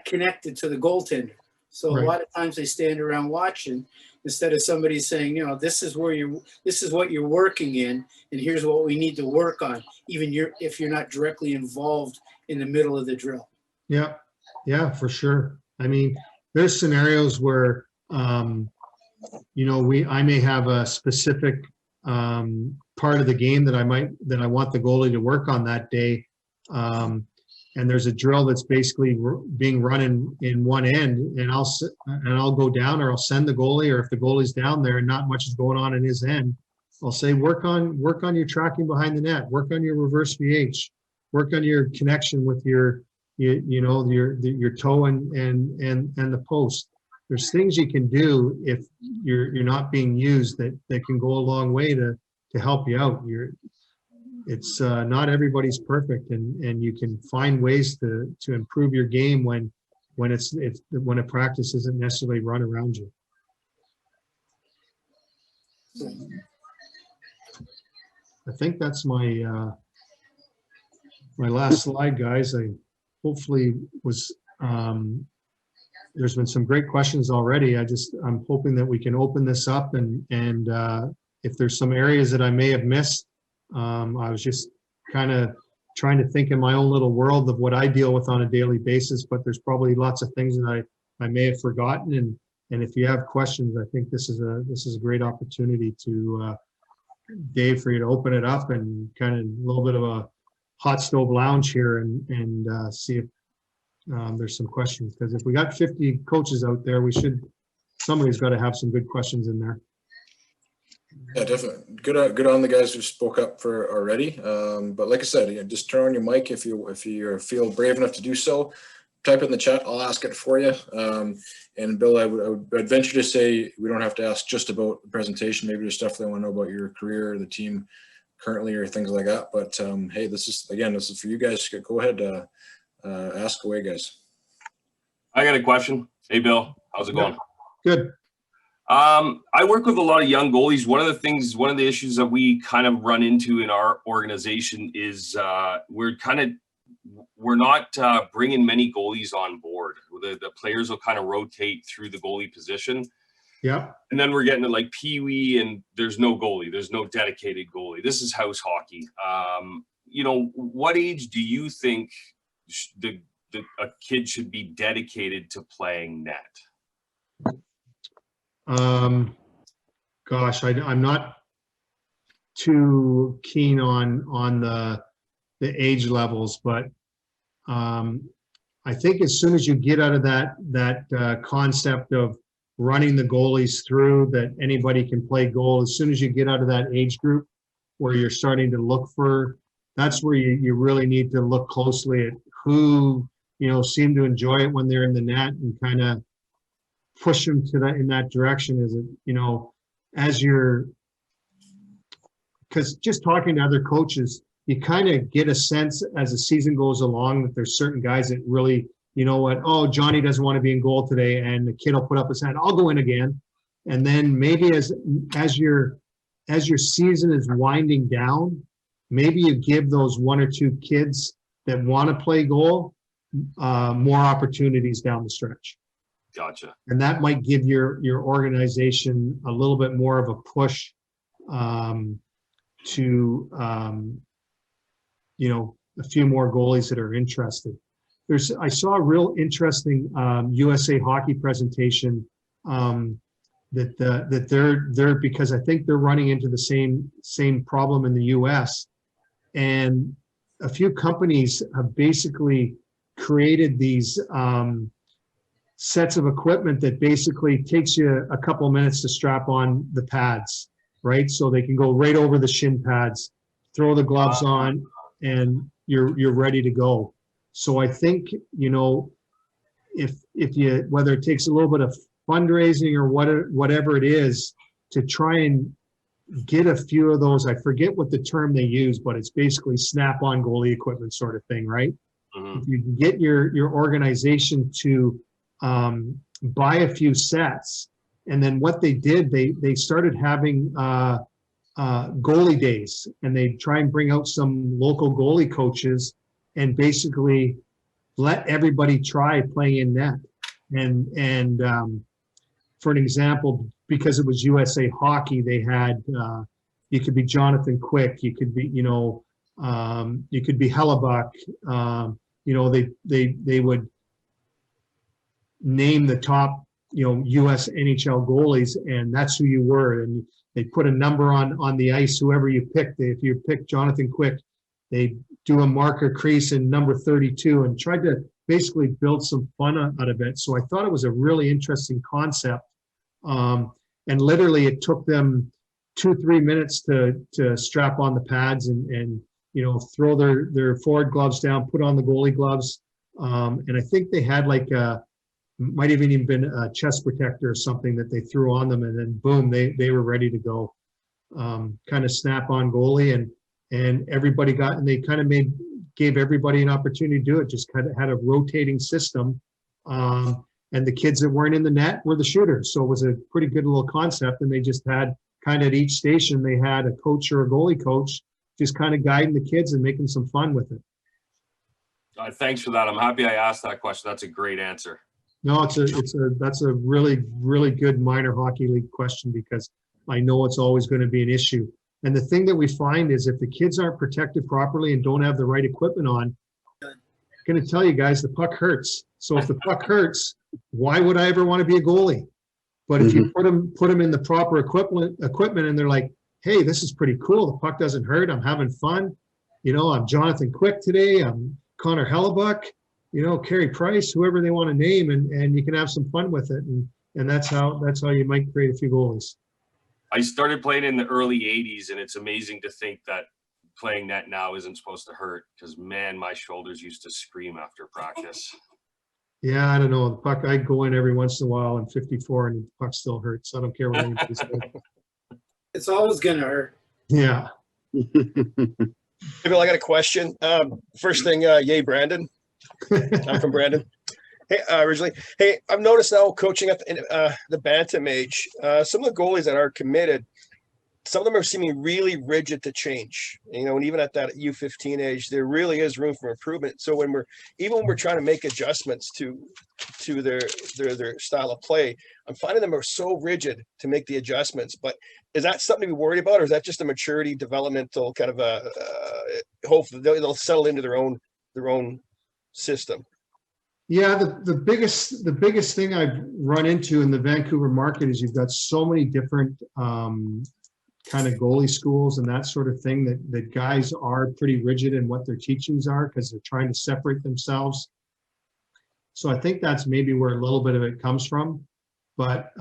connected to the goaltender. So Right. A lot of times they stand around watching instead of somebody saying, you know, this is what you're working in, and here's what we need to work on, even if you're not directly involved in the middle of the drill. Yeah, yeah, for sure. I mean, there's scenarios where, you know, I may have a specific part of the game that I want the goalie to work on that day. And there's a drill that's basically being run in one end, and I'll go down, or I'll send the goalie, or if the goalie's down there and not much is going on in his end, I'll say, work on your tracking behind the net, work on your reverse VH, work on your connection with your toe and the post. There's things you can do if you're not being used that can go a long way to help you out. It's not everybody's perfect, and you can find ways to improve your game when a practice isn't necessarily run around you. I think that's my last slide, guys. I hopefully was. There's been some great questions already. I'm hoping that we can open this up, and if there's some areas that I may have missed, I was just kind of trying to think in my own little world of what I deal with on a daily basis, but there's probably lots of things that I may have forgotten. And if you have questions, I think this is a great opportunity to, Dave, for you to open it up and kind of a little bit of a hot stove lounge here and see if there's some questions. Because if we got 50 coaches out there, somebody's got to have some good questions in there. Yeah, definitely. Good on the guys who spoke up for already. But like I said, just turn on your mic if you feel brave enough to do so. Type it in the chat. I'll ask it for you. And Bill, I'd venture to say we don't have to ask just about the presentation. Maybe there's stuff they want to know about your career or the team currently or things like that. But hey, this is for you guys. Go ahead, ask away, guys. I got a question. Hey, Bill, how's it going? Good. I work with a lot of young goalies. One of the issues that we kind of run into in our organization is we're not bringing many goalies on board. The players will kind of rotate through the goalie position. Yeah. And then we're getting to like Pee Wee, and there's no goalie. There's no dedicated goalie. This is house hockey. You know, what age do you think a kid should be dedicated to playing net? Gosh, I'm not too keen on the age levels, but I think as soon as you get out of that concept of running the goalies through, that anybody can play goal, as soon as you get out of that age group where you're starting to look for, that's where you really need to look closely at who, seem to enjoy it when they're in the net, and kind of push them in that direction. Is it, because just talking to other coaches, you kind of get a sense as the season goes along that there's certain guys that really, oh, Johnny doesn't want to be in goal today, and the kid will put up his hand, I'll go in again. And then maybe as your season is winding down, maybe you give those one or two kids that want to play goal more opportunities down the stretch. Gotcha. And that might give your organization a little bit more of a push to a few more goalies that are interested. I saw a real interesting USA Hockey presentation that they're because I think they're running into the same problem in the US, and a few companies have basically created these sets of equipment that basically takes you a couple of minutes to strap on the pads, right? So they can go right over the shin pads, throw the gloves on, and you're ready to go. So I think, you know, if you, whether it takes a little bit of fundraising or whatever it is, to try and get a few of those, I forget what the term they use, but it's basically snap-on goalie equipment sort of thing, right? Mhm. If you can get your organization to buy a few sets, and then what they did, they started having goalie days, and they try and bring out some local goalie coaches and basically let everybody try playing in net. And for an example, because it was USA Hockey, they had you could be Jonathan Quick, you could be, you know, you could be Hellebuck. You know, they would name the top, you know, US NHL goalies, and that's who you were. And they put a number on the ice, whoever you picked. If you picked Jonathan Quick, they do a marker crease in number 32 and tried to basically build some fun out of it. So I thought it was a really interesting concept. And literally it took them 2-3 minutes to strap on the pads and you know, throw their forward gloves down, put on the goalie gloves. And I think they had like might have even been a chest protector or something that they threw on them, and then boom, they were ready to go. Kind of snap on goalie, and everybody got, and they kind of gave everybody an opportunity to do it. Just kind of had a rotating system. And the kids that weren't in the net were the shooters. So it was a pretty good little concept. And they just had kind of at each station, they had a coach or a goalie coach just kind of guiding the kids and making some fun with it. Thanks for that. I'm happy I asked that question. That's a great answer. No, that's a really, really good minor hockey league question, because I know it's always going to be an issue. And the thing that we find is if the kids aren't protected properly and don't have the right equipment on, I'm going to tell you guys, the puck hurts. So if the puck hurts, why would I ever want to be a goalie? But if you put them in the proper equipment and they're like, hey, this is pretty cool. The puck doesn't hurt. I'm having fun. You know, I'm Jonathan Quick today. I'm Connor Hellebuck, you know, Carey Price, whoever they want to name, and you can have some fun with it. And that's how you might create a few goalies. I started playing in the early 80s, and it's amazing to think that playing net now isn't supposed to hurt, because man, my shoulders used to scream after practice. Yeah, I don't know. The puck, I go in every once in a while. I'm 54 and the puck still hurts. I don't care what anybody says. It's always going to hurt. Yeah. Hey, Bill, I got a question. First thing, yay, Brandon. I'm from Brandon. Hey, originally. Hey, I've noticed now coaching at the bantam age, some of the goalies that are committed, some of them are seeming really rigid to change. You know, and even at that U15 age, there really is room for improvement. So when we're trying to make adjustments to their style of play, I'm finding them are so rigid to make the adjustments. But is that something to be worried about, or is that just a maturity, developmental kind of hopefully they'll settle into their own system? Yeah, the biggest thing I've run into in the Vancouver market is you've got so many different kind of goalie schools and that sort of thing that guys are pretty rigid in what their teachings are because they're trying to separate themselves. So I think that's maybe where a little bit of it comes from. But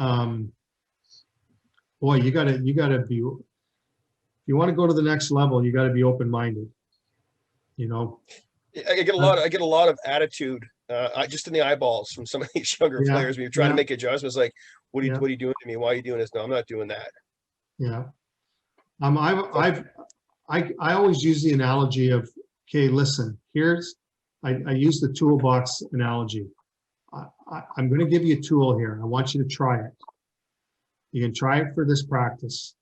boy, you gotta be, if you want to go to the next level, you got to be open-minded. You know, I get a lot of attitude just in the eyeballs from some of these younger players when you're trying to make adjustments. Like, what are you doing to me? Why are you doing this? No, I'm not doing that. Yeah. I always use the analogy of, okay, listen, I use the toolbox analogy. I'm going to give you a tool here. I want you to try it. You can try it for this practice.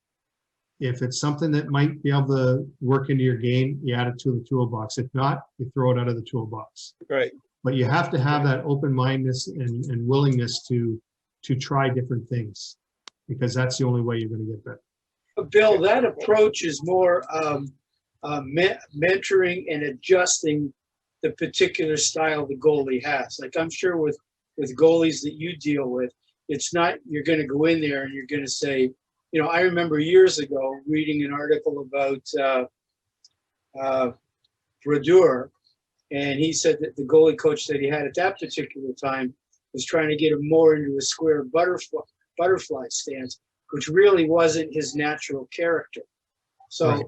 If it's something that might be able to work into your game, you add it to the toolbox. If not, you throw it out of the toolbox. Right. But you have to have that open-mindedness and willingness to try different things, because that's the only way you're going to get better. Bill, that approach is more mentoring and adjusting the particular style the goalie has. Like I'm sure with goalies that you deal with, it's not you're going to go in there and you're going to say, you know, I remember years ago reading an article about Brodeur, and he said that the goalie coach that he had at that particular time was trying to get him more into a square butterfly stance, which really wasn't his natural character. So Right.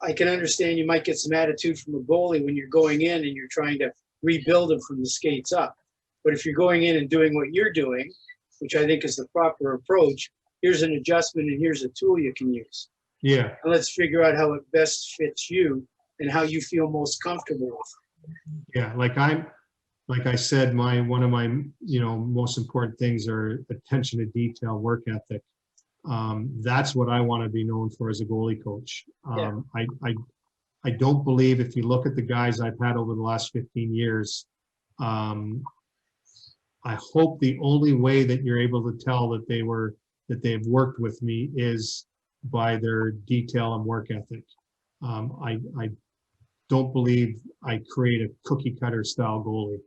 I can understand you might get some attitude from a goalie when you're going in and you're trying to rebuild him from the skates up. But if you're going in and doing what you're doing, which I think is the proper approach, here's an adjustment and here's a tool you can use. Yeah. And let's figure out how it best fits you and how you feel most comfortable with. Yeah. Like I said, one of my, you know, most important things are attention to detail, work ethic. That's what I want to be known for as a goalie coach. I don't believe, if you look at the guys I've had over the last 15 years, I hope the only way that you're able to tell that they've worked with me is by their detail and work ethic. I don't believe I create a cookie cutter style goalie.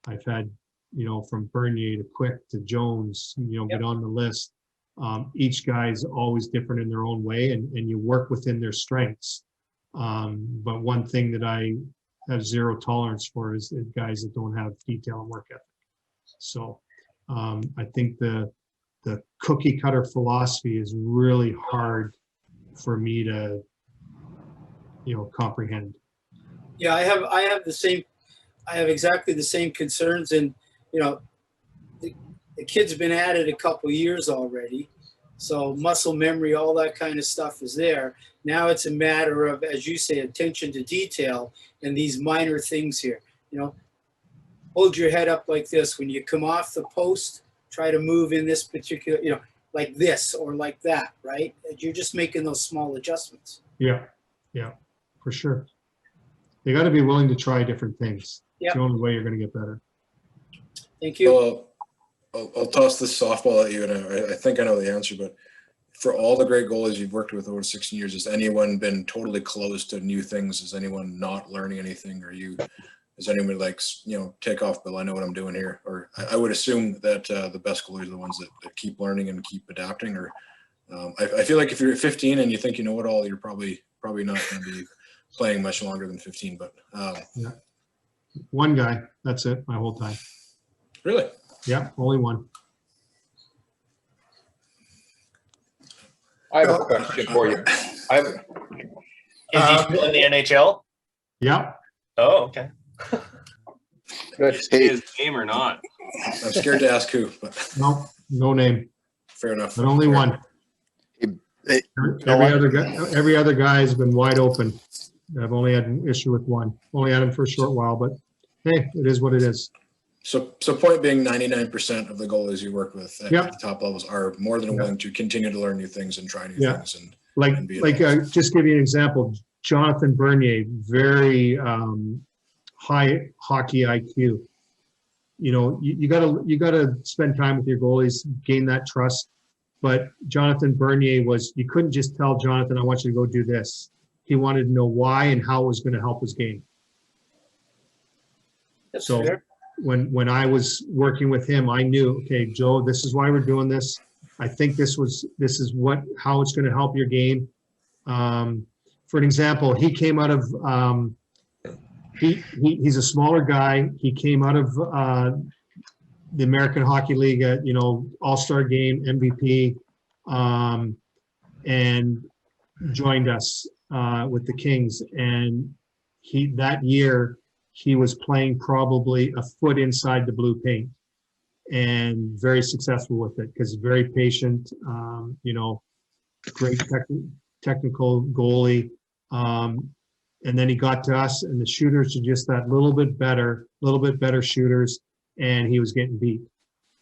I've had, you know, from Bernier to Quick to Jones, you know, get on the list. Each guy's always different in their own way, and you work within their strengths. But one thing that I have zero tolerance for is guys that don't have detail and work ethic. So I think the cookie cutter philosophy is really hard for me to, you know, comprehend. Yeah, I have exactly the same concerns, and you know, the kid's been at it a couple of years already, so muscle memory, all that kind of stuff is there. Now it's a matter of, as you say, attention to detail and these minor things here. You know, hold your head up like this when you come off the post. Try to move in this particular, you know, like this or like that, right? You're just making those small adjustments. Yeah, for sure. You got to be willing to try different things. Yep. It's the only way you're going to get better. Thank you. I'll toss this softball at you, and I think I know the answer, but for all the great goalies you've worked with over 16 years, has anyone been totally closed to new things? Is anyone not learning anything? Is anyone like, you know, take off, Bill, I know what I'm doing here? Or I would assume that the best goalies are the ones that keep learning and keep adapting. Or I feel like if you're at 15 and you think you know it all, you're probably not going to be playing much longer than 15. But Yeah. One guy, that's it, my whole time. Really? Yeah, only one. I have a question for you. Is he still in the NHL? Yeah. Oh, okay. Good. His game or not? I'm scared to ask who, but No name, fair enough. but only one. Every other guy has been wide open. I've only had an issue with one. Only had him for a short while, but hey, it is what it is. So point being, 99% of the goalies you work with at the top levels are more than willing to continue to learn new things and try new things. And just give you an example. Jonathan Bernier, very high hockey IQ. You know, you gotta spend time with your goalies, gain that trust. But Jonathan Bernier you couldn't just tell Jonathan, I want you to go do this. He wanted to know why and how it was going to help his game. That's so fair. When I was working with him, I knew, okay, Joe, this is why we're doing this. I think this is how it's going to help your game. For an example, he came out of he's a smaller guy. He came out of the American Hockey League, All-Star game, MVP, and joined us with the Kings. And that year he was playing probably a foot inside the blue paint, and very successful with it because very patient, great technical goalie. And then he got to us, and the shooters are just that little bit better shooters, and he was getting beat.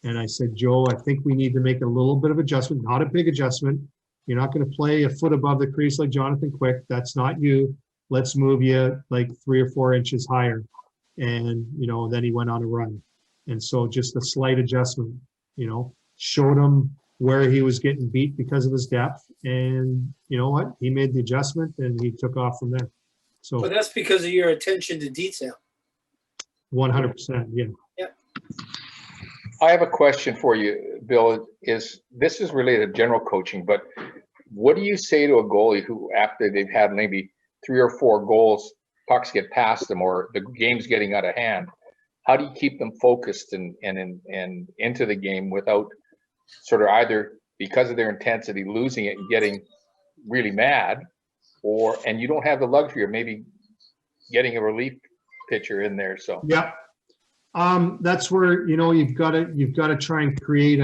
And I said, Joe, I think we need to make a little bit of adjustment, not a big adjustment. You're not going to play a foot above the crease like Jonathan Quick. That's not you. Let's move you like 3 or 4 inches higher. And, then he went on a run. And so just a slight adjustment, showed him where he was getting beat because of his depth. And you know what? He made the adjustment and he took off from there. So But that's because of your attention to detail. 100%. Yeah. I have a question for you, Bill. This is related to general coaching, but what do you say to a goalie who, after they've had maybe 3 or 4 goals, pucks get past them or the game's getting out of hand? How do you keep them focused and into the game without sort of either because of their intensity losing it and getting really mad, and you don't have the luxury of maybe getting a relief pitcher in there? So Yeah. That's where, you've got to try and create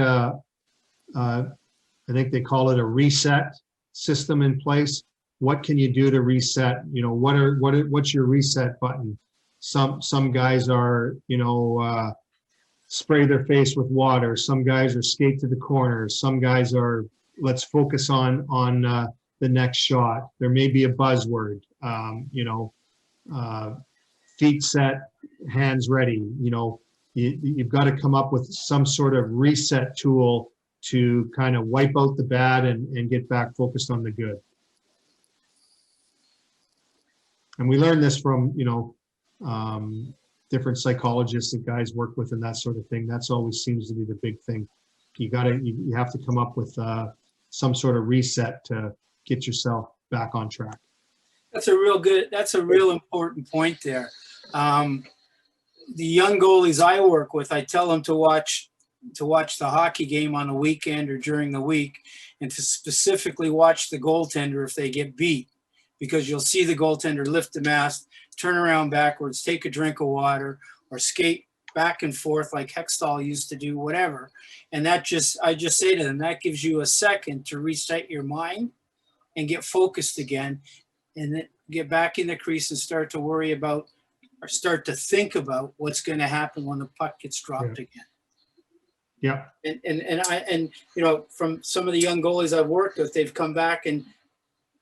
I think they call it a reset system in place. What can you do to reset? What's your reset button? Some guys are, spray their face with water. Some guys are skate to the corner. Some guys are, let's focus on the next shot. There may be a buzzword, feet set, hands ready. You've got to come up with some sort of reset tool to kind of wipe out the bad and get back focused on the good. And we learned this from, different psychologists that guys work with and that sort of thing. That's always seems to be the big thing. You have to come up with some sort of reset to get yourself back on track. That's a real important point there. The young goalies I work with, I tell them to watch the hockey game on the weekend or during the week, and to specifically watch the goaltender if they get beat, because you'll see the goaltender lift the mask, turn around backwards, take a drink of water, or skate back and forth like Hextall used to do, whatever. And I just say to them, that gives you a second to reset your mind and get focused again, and then get back in the crease and start to think about what's going to happen when the puck gets dropped again. Yeah. And from some of the young goalies I've worked with, they've come back and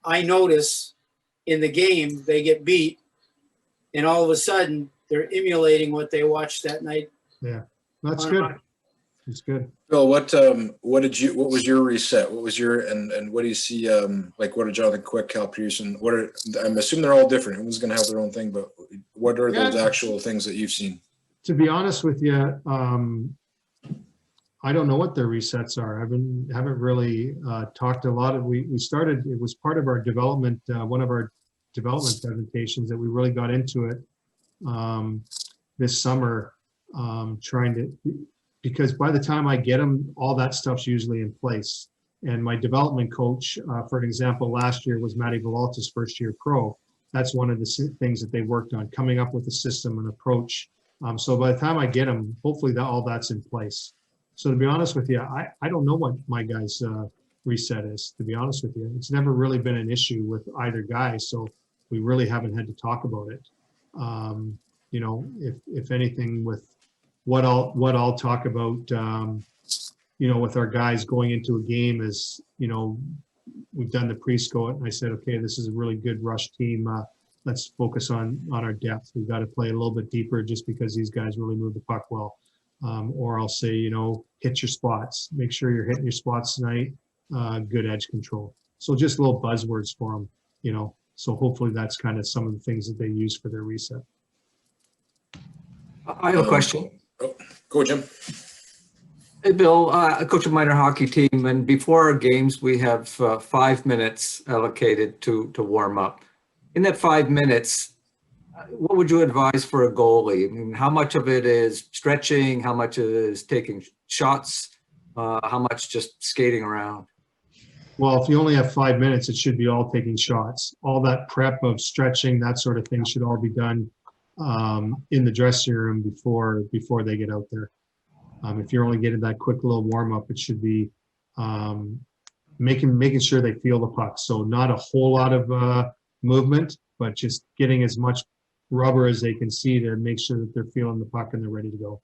I notice in the game they get beat, and all of a sudden they're emulating what they watched that night. Yeah, that's good. That's good. Bill, what was your reset? What was your, and what do you see, what did Jonathan Quick, Cal Pearson, I'm assuming they're all different. Everyone's going to have their own thing, but what are those actual things that you've seen? To be honest with you, I don't know what their resets are. I haven't really talked a lot of, we started, it was part of our development, one of our development presentations that we really got into it this summer, because by the time I get them, all that stuff's usually in place. And my development coach, for an example, last year was Matty Villalta's first year pro. That's one of the things that they worked on, coming up with a system and approach. So by the time I get them, hopefully all that's in place. So to be honest with you, I don't know what my guy's reset is, to be honest with you. It's never really been an issue with either guy, so we really haven't had to talk about it. If anything, with what I'll talk about, with our guys going into a game is, we've done the pre-scout, and I said, okay, this is a really good rush team. Let's focus on our depth. We've got to play a little bit deeper just because these guys really move the puck well. Or I'll say, hit your spots. Make sure you're hitting your spots tonight. Good edge control. So just little buzzwords for them, So hopefully that's kind of some of the things that they use for their reset. I have a question. Go, Jim. Hey, Bill, I coach a minor hockey team, and before our games, we have 5 minutes allocated to warm up. In that 5 minutes, what would you advise for a goalie? I mean, how much of it is stretching? How much of it is taking shots? How much just skating around? Well, if you only have 5 minutes, it should be all taking shots. All that prep of stretching, that sort of thing should all be done in the dressing room before they get out there. If you're only getting that quick little warm up, it should be making sure they feel the puck. So not a whole lot of movement, but just getting as much rubber as they can see to make sure that they're feeling the puck and they're ready to go.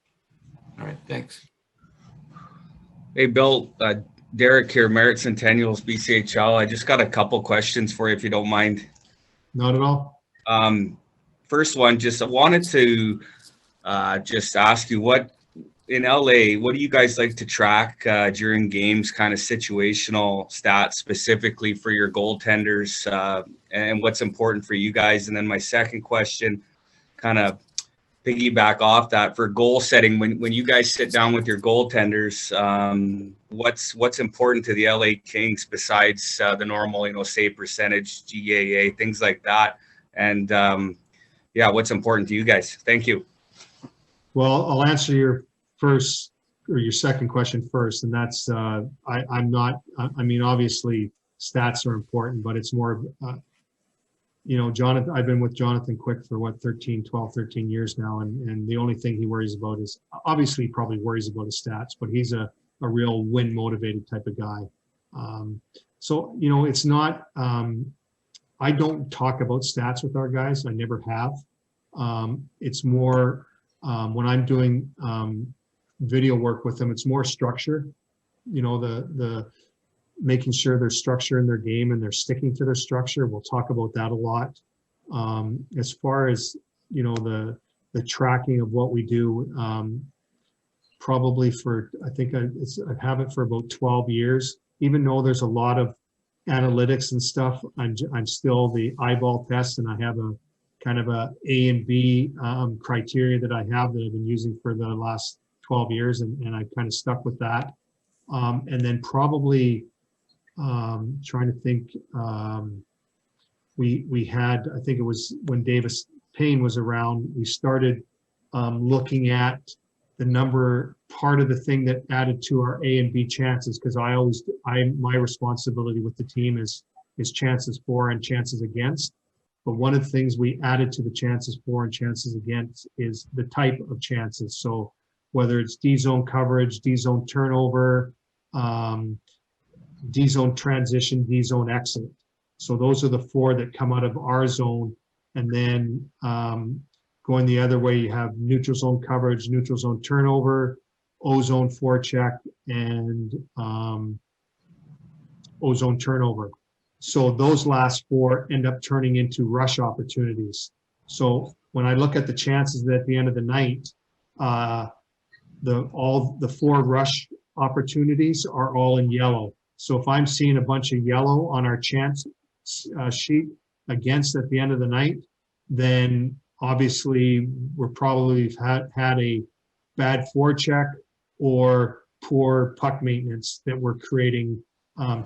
All right, thanks. Hey, Bill, Derek here, Merit Centennials, BCHL. I just got a couple questions for you, if you don't mind. Not at all. First one, I wanted to just ask you, what in LA, what do you guys like to track during games, kind of situational stats specifically for your goaltenders, and what's important for you guys? And then my second question, kind of piggyback off that for goal setting. When you guys sit down with your goaltenders, what's important to the LA Kings besides the normal, save percentage, GAA, things like that, and what's important to you guys? Thank you. Well, I'll answer your first or your second question first, and that's I'm not. I mean, obviously stats are important, but it's more. Jonathan, I've been with Jonathan Quick for 12, 13 years now. And the only thing he worries about is, obviously he probably worries about his stats, but he's a real win motivated type of guy. So, it's not, I don't talk about stats with our guys. I never have. It's more, when I'm doing video work with them, it's more structure, the making sure there's structure in their game and they're sticking to their structure. We'll talk about that a lot. As far as, the tracking of what we do, probably for, I think I have it for about 12 years, even though there's a lot of analytics and stuff, I'm still the eyeball test, and I have a kind of a and B criteria that I have that I've been using for the last 12 years. And I kind of stuck with that. And then probably, trying to think, we had, I think it was when Davis Payne was around, we started looking at the number, part of the thing that added to our A and B chances, because my responsibility with the team is chances for and chances against. But one of the things we added to the chances for and chances against is the type of chances. So whether it's D-zone coverage, D-zone turnover, D-zone transition, D-zone exit. So those are the four that come out of our zone. And then going the other way, you have neutral zone coverage, neutral zone turnover, O-zone forecheck, and O-zone turnover. So those last four end up turning into rush opportunities. So when I look at the chances at the end of the night, all the four rush opportunities are all in yellow. So if I'm seeing a bunch of yellow on our chance sheet against at the end of the night, then obviously we're probably had a bad forecheck or poor puck maintenance that we're creating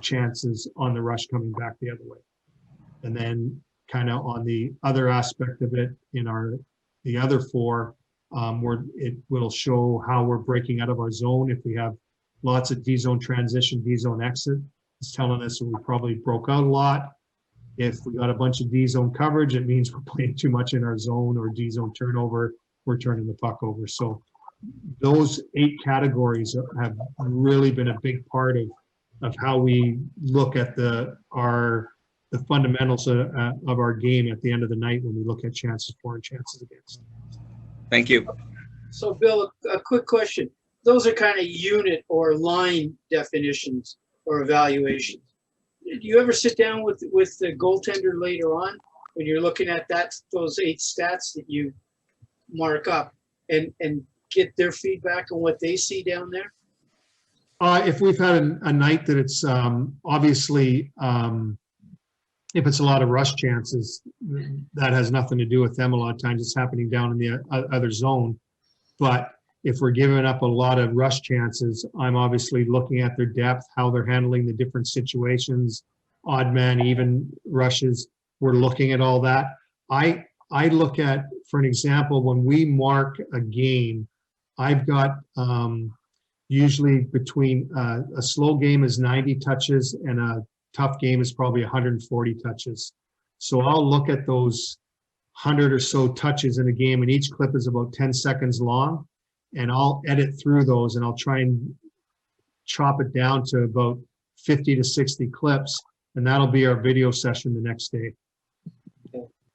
chances on the rush coming back the other way. And then kind of on the other aspect of it, in the other four, it will show how we're breaking out of our zone. If we have lots of D-zone transition, D-zone exit, it's telling us that we probably broke out a lot. If we got a bunch of D-zone coverage, it means we're playing too much in our zone, or D-zone turnover, we're turning the puck over. So those 8 categories have really been a big part of how we look at the fundamentals of our game at the end of the night when we look at chances for and chances against. Thank you. So Bill, a quick question. Those are kind of unit or line definitions or evaluations. Do you ever sit down with the goaltender later on when you're looking at those 8 stats that you mark up and get their feedback on what they see down there? If we've had a night that it's obviously, if it's a lot of rush chances, that has nothing to do with them. A lot of times it's happening down in the other zone. But if we're giving up a lot of rush chances, I'm obviously looking at their depth, how they're handling the different situations, odd man, even rushes. We're looking at all that. I look at, for an example, when we mark a game, I've got usually between a slow game is 90 touches and a tough game is probably 140 touches. So I'll look at those 100 or so touches in a game, and each clip is about 10 seconds long. And I'll edit through those, and I'll try and chop it down to about 50 to 60 clips, and that'll be our video session the next day.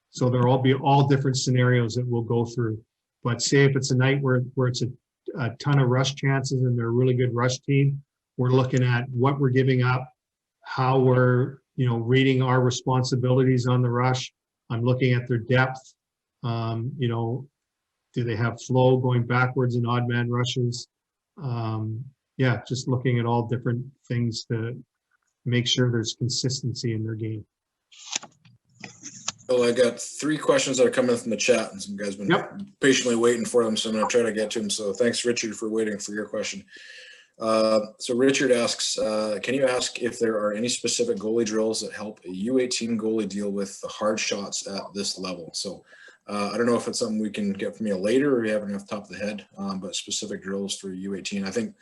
So there'll be all different scenarios that we'll go through. But say if it's a night where it's a ton of rush chances and they're a really good rush team, we're looking at what we're giving up, how we're reading our responsibilities on the rush. I'm looking at their depth. Do they have flow going backwards in odd man rushes? Just looking at all different things to make sure there's consistency in their game. Well, I got 3 questions that are coming from the chat, and some guys been patiently waiting for them, so I'm going to try to get to them. So thanks, Richard, for waiting for your question. So Richard asks, can you ask if there are any specific goalie drills that help a U18 goalie deal with the hard shots at this level? So I don't know if it's something we can get from you later or you have it off the top of the head, but specific drills for U18. I think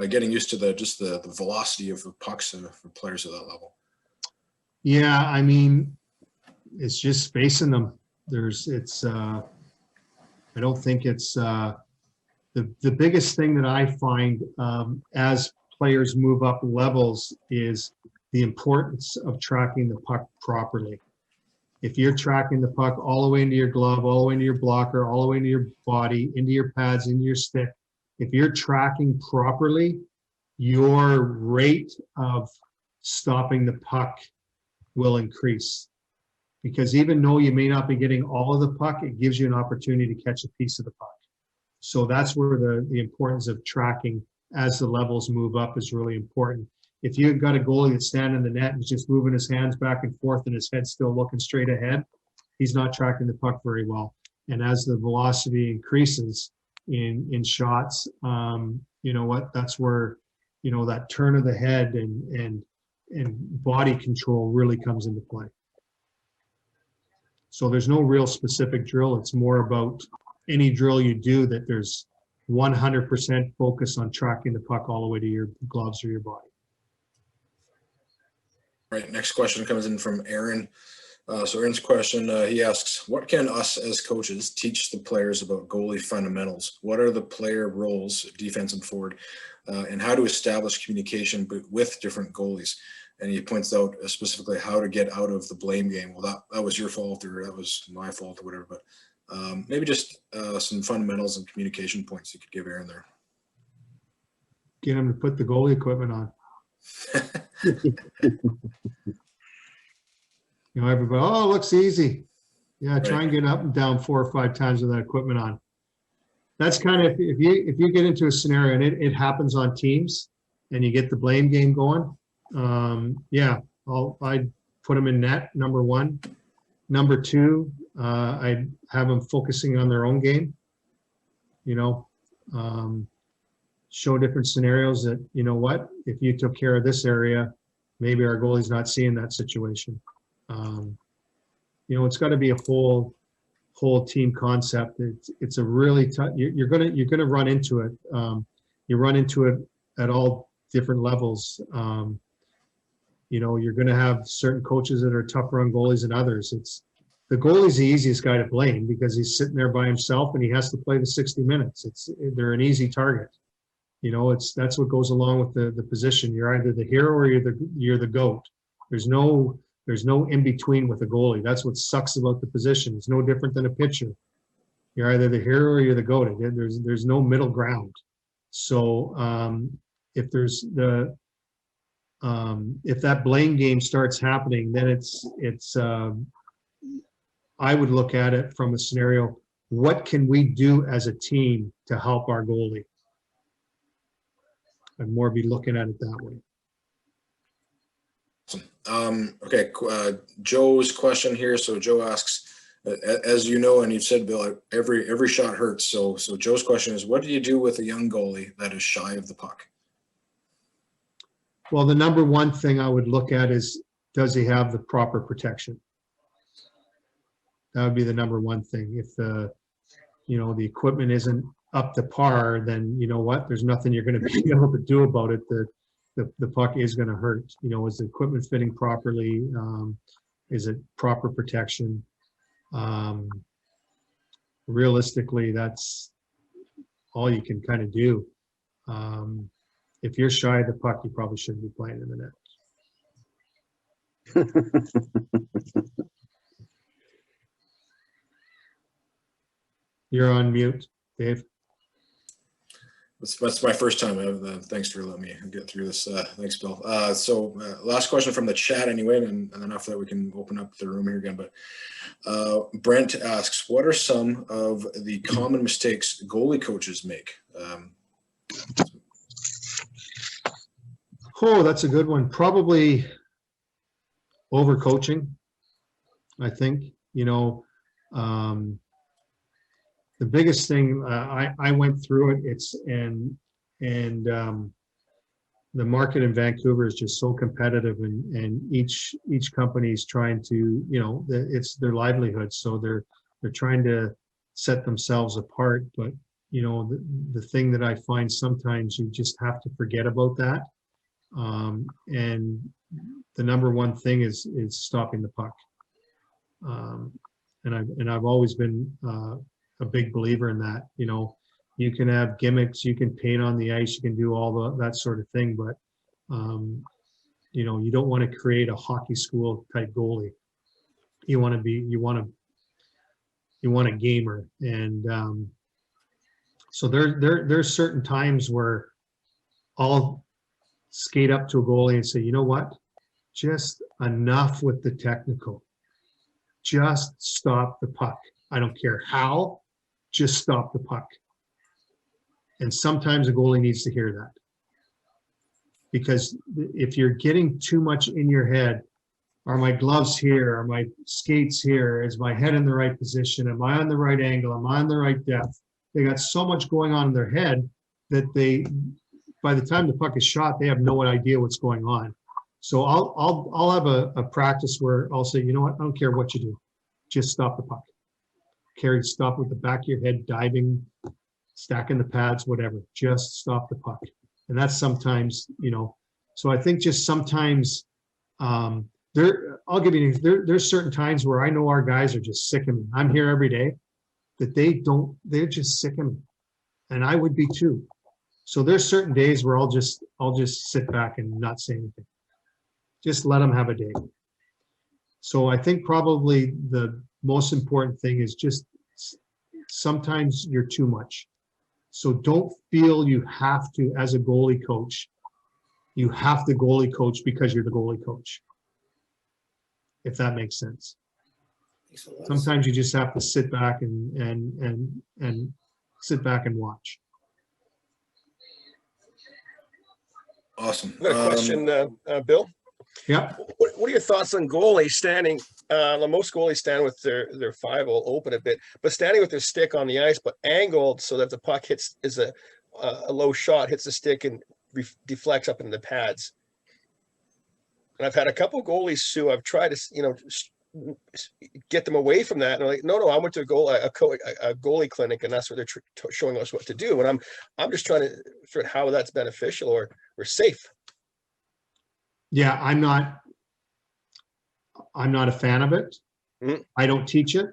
getting used to the velocity of the pucks for players at that level. Yeah, I mean, it's just spacing them. I don't think it's the biggest thing that I find as players move up levels is the importance of tracking the puck properly. If you're tracking the puck all the way into your glove, all the way into your blocker, all the way into your body, into your pads, into your stick, if you're tracking properly, your rate of stopping the puck will increase. Because even though you may not be getting all of the puck, it gives you an opportunity to catch a piece of the puck. So that's where the importance of tracking as the levels move up is really important. If you've got a goalie that's standing in the net and just moving his hands back and forth and his head's still looking straight ahead, he's not tracking the puck very well. And as the velocity increases in shots, you know what, that's where, you know, that turn of the head and body control really comes into play. So there's no real specific drill. It's more about any drill you do that there's 100% focus on tracking the puck all the way to your gloves or your body. Right. Next question comes in from Aaron. So Aaron's question, he asks, what can us as coaches teach the players about goalie fundamentals? What are the player roles, defense and forward, and how to establish communication with different goalies? And he points out specifically how to get out of the blame game. Well, that was your fault, or that was my fault, or whatever. But maybe just some fundamentals and communication points you could give Aaron there. Get him to put the goalie equipment on. You know, everybody, oh, it looks easy. Yeah, try and get up and down 4 or 5 times with that equipment on. That's kind of, if you get into a scenario and it happens on teams and you get the blame game going, yeah, I'd put them in net, number 1. Number 2, I'd have them focusing on their own game, you know, show different scenarios that, you know what, if you took care of this area, maybe our goalie's not seeing that situation. You know, it's got to be a whole team concept. It's a really tough, you're gonna run into it. You run into it at all different levels. You know, you're going to have certain coaches that are tougher on goalies than others. The goalie's the easiest guy to blame because he's sitting there by himself and he has to play the 60 minutes. They're an easy target. You know, that's what goes along with the position. You're either the hero or you're the GOAT. There's no in between with a goalie. That's what sucks about the position. It's no different than a pitcher. You're either the hero or you're the GOAT. There's no middle ground. So if that blame game starts happening, then I would look at it from a scenario, what can we do as a team to help our goalie? I'd more be looking at it that way. Okay, Joe's question here. So Joe asks, as you know, and you've said, Bill, every shot hurts. So Joe's question is, what do you do with a young goalie that is shy of the puck? Well, the number 1 thing I would look at is, does he have the proper protection? That would be the number 1 thing. If the equipment isn't up to par, then you know what? There's nothing you're going to be able to do about it. The puck is going to hurt. You know, is the equipment fitting properly? Is it proper protection? Realistically, that's all you can kind of do. If you're shy of the puck, you probably shouldn't be playing in the net. You're on mute, Dave. That's my first time. Thanks for letting me get through this. Thanks, Bill. So last question from the chat anyway, and then after that we can open up the room here again. But Brent asks, what are some of the common mistakes goalie coaches make? Oh, that's a good one. Probably overcoaching, I think. you know, the biggest thing, I went through it, the market in Vancouver is just so competitive, and each company is trying to, you know, it's their livelihood. So they're trying to set themselves apart. But, you know, the thing that I find sometimes you just have to forget about that. And the number one thing is stopping the puck. And I've always been a big believer in that. You know, you can have gimmicks, you can paint on the ice, you can do all that sort of thing, but you know, you don't want to create a hockey school type goalie. You want a gamer, and so there's certain times where I'll skate up to a goalie and say, you know what, just enough with the technical. Just stop the puck. I don't care how, just stop the puck. And sometimes a goalie needs to hear that. Because if you're getting too much in your head, are my gloves here? Are my skates here? Is my head in the right position? Am I on the right angle? Am I on the right depth? They got so much going on in their head that by the time the puck is shot, they have no idea what's going on. So I'll have a practice where I'll say, you know what? I don't care what you do. Just stop the puck. Stop with the back of your head, diving, stacking the pads, whatever. Just stop the puck. And that's sometimes, you know, so I think just sometimes I'll give you, there's certain times where I know our guys are just sick of me. I'm here every day, that they're just sick of me. And I would be too. So there's certain days where I'll just sit back and not say anything. Just let them have a day. So I think probably the most important thing is just sometimes you're too much. So don't feel you have to, as a goalie coach, you have to goalie coach because you're the goalie coach. If that makes sense. Sometimes you just have to sit back and sit back and watch. Awesome. I've got a question, Bill. Yeah. What are your thoughts on goalies standing? Most goalies stand with their 5-0 open a bit, but standing with their stick on the ice, but angled so that the puck hits is a low shot, hits the stick and deflects up into the pads. And I've had a couple goalies who I've tried to, you know, get them away from that. And I'm like, no, I went to a goalie clinic, and that's where they're showing us what to do. And I'm just trying to figure out how that's beneficial or safe. Yeah, I'm not a fan of it. Mm-hmm. I don't teach it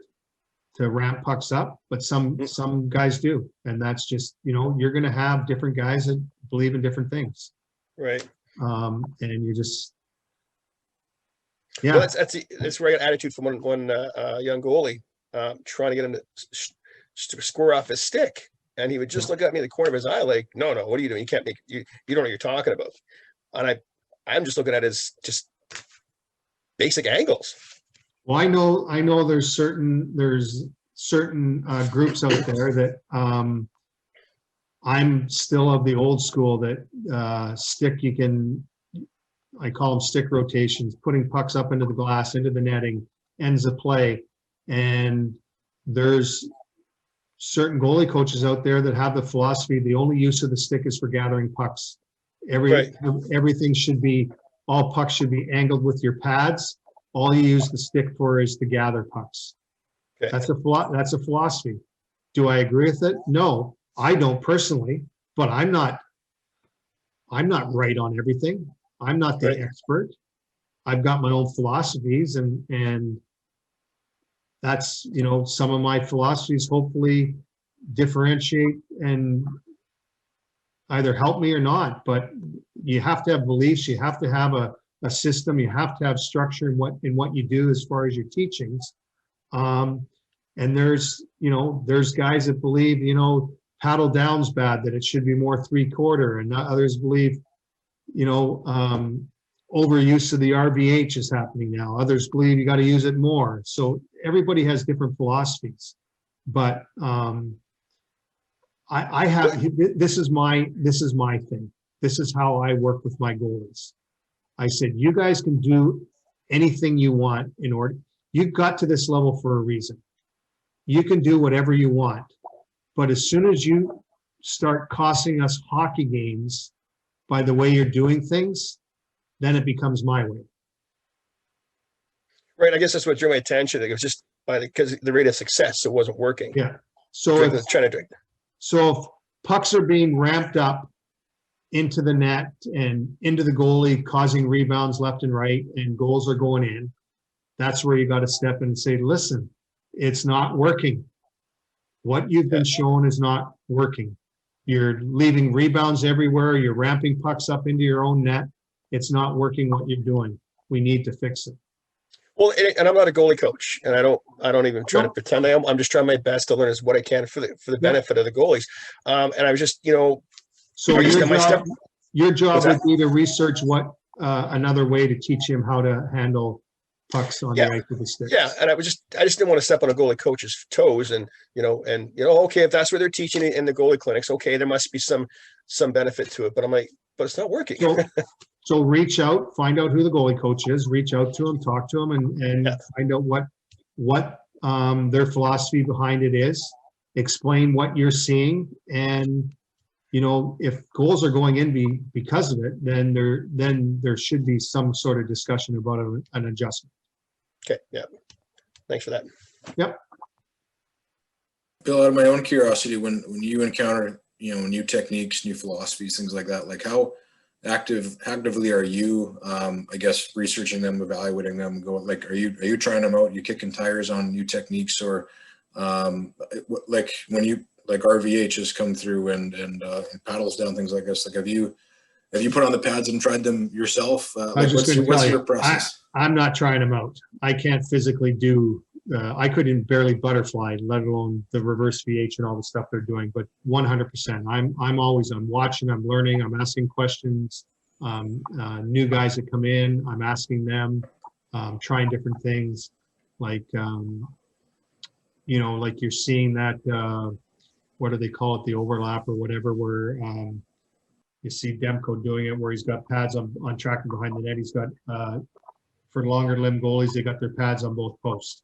to ramp pucks up, but some guys do. And that's just, you know, you're going to have different guys that believe in different things. Right. And you just, yeah. Well, that's where I got attitude from one young goalie trying to get him to score off his stick. And he would just look at me in the corner of his eye like, no, what are you doing? You can't you don't know what you're talking about. And I'm just looking at his just basic angles. Well, I know there's certain groups out there that I'm still of the old school that stick, I call them stick rotations, putting pucks up into the glass, into the netting, ends of play. And there's certain goalie coaches out there that have the philosophy, the only use of the stick is for gathering pucks. Everything should be, all pucks should be angled with your pads. All you use the stick for is to gather pucks. Okay. That's a philosophy. Do I agree with it? No, I don't personally, but I'm not right on everything. I'm not the expert. I've got my own philosophies, and that's, you know, some of my philosophies hopefully differentiate and either help me or not. But you have to have beliefs, you have to have a system, you have to have structure in what you do as far as your teachings. And there's guys that believe, you know, paddle down's bad, that it should be more 3/4, and others believe, you know, overuse of the RVH is happening now. Others believe you got to use it more. So everybody has different philosophies, but I have, this is my thing. This is how I work with my goalies. I said, you guys can do anything you want in order. you've got to this level for a reason. You can do whatever you want, but as soon as you start costing us hockey games by the way you're doing things, then it becomes my way. Right. I guess that's what drew my attention. It was just because the rate of success, it wasn't working. Yeah. So if, trying to drink. so if pucks are being ramped up into the net and into the goalie, causing rebounds left and right, and goals are going in, that's where you got to step in and say, listen, it's not working. What you've been shown is not working. You're leaving rebounds everywhere. You're ramping pucks up into your own net. It's not working what you're doing. We need to fix it. Well, and I'm not a goalie coach, and I don't even try to pretend I am. I'm just trying my best to learn as what I can for the benefit of the goalies. And I was just, so your job would be to research what another way to teach him how to handle pucks on the ice with the stick. Yeah, and I just didn't want to step on a goalie coach's toes, and okay, if that's where they're teaching it in the goalie clinics, okay, there must be some benefit to it. But I'm like, but it's not working. So reach out, find out who the goalie coach is, reach out to him, talk to him, and find out what their philosophy behind it is. Explain what you're seeing, and if goals are going in because of it, then there should be some sort of discussion about an adjustment. Okay. Yeah. Thanks for that. Yep. Bill, out of my own curiosity, when you encounter new techniques, new philosophies, things like that, like how actively are you I guess researching them, evaluating them, are you trying them out, you kicking tires on new techniques, or like when you like RVH has come through and paddles down, things like this, like have you put on the pads and tried them yourself? What's your process? I'm not trying them out. I can't physically do I couldn't barely butterfly, let alone the reverse VH and all the stuff they're doing. But 100%, I'm watching, I'm learning, I'm asking questions. New guys that come in, I'm asking them, trying different things, like like you're seeing that what do they call it, the overlap or whatever, where you see Demko doing it, where he's got pads on tracking behind the net. He's got for longer limb goalies, they got their pads on both posts.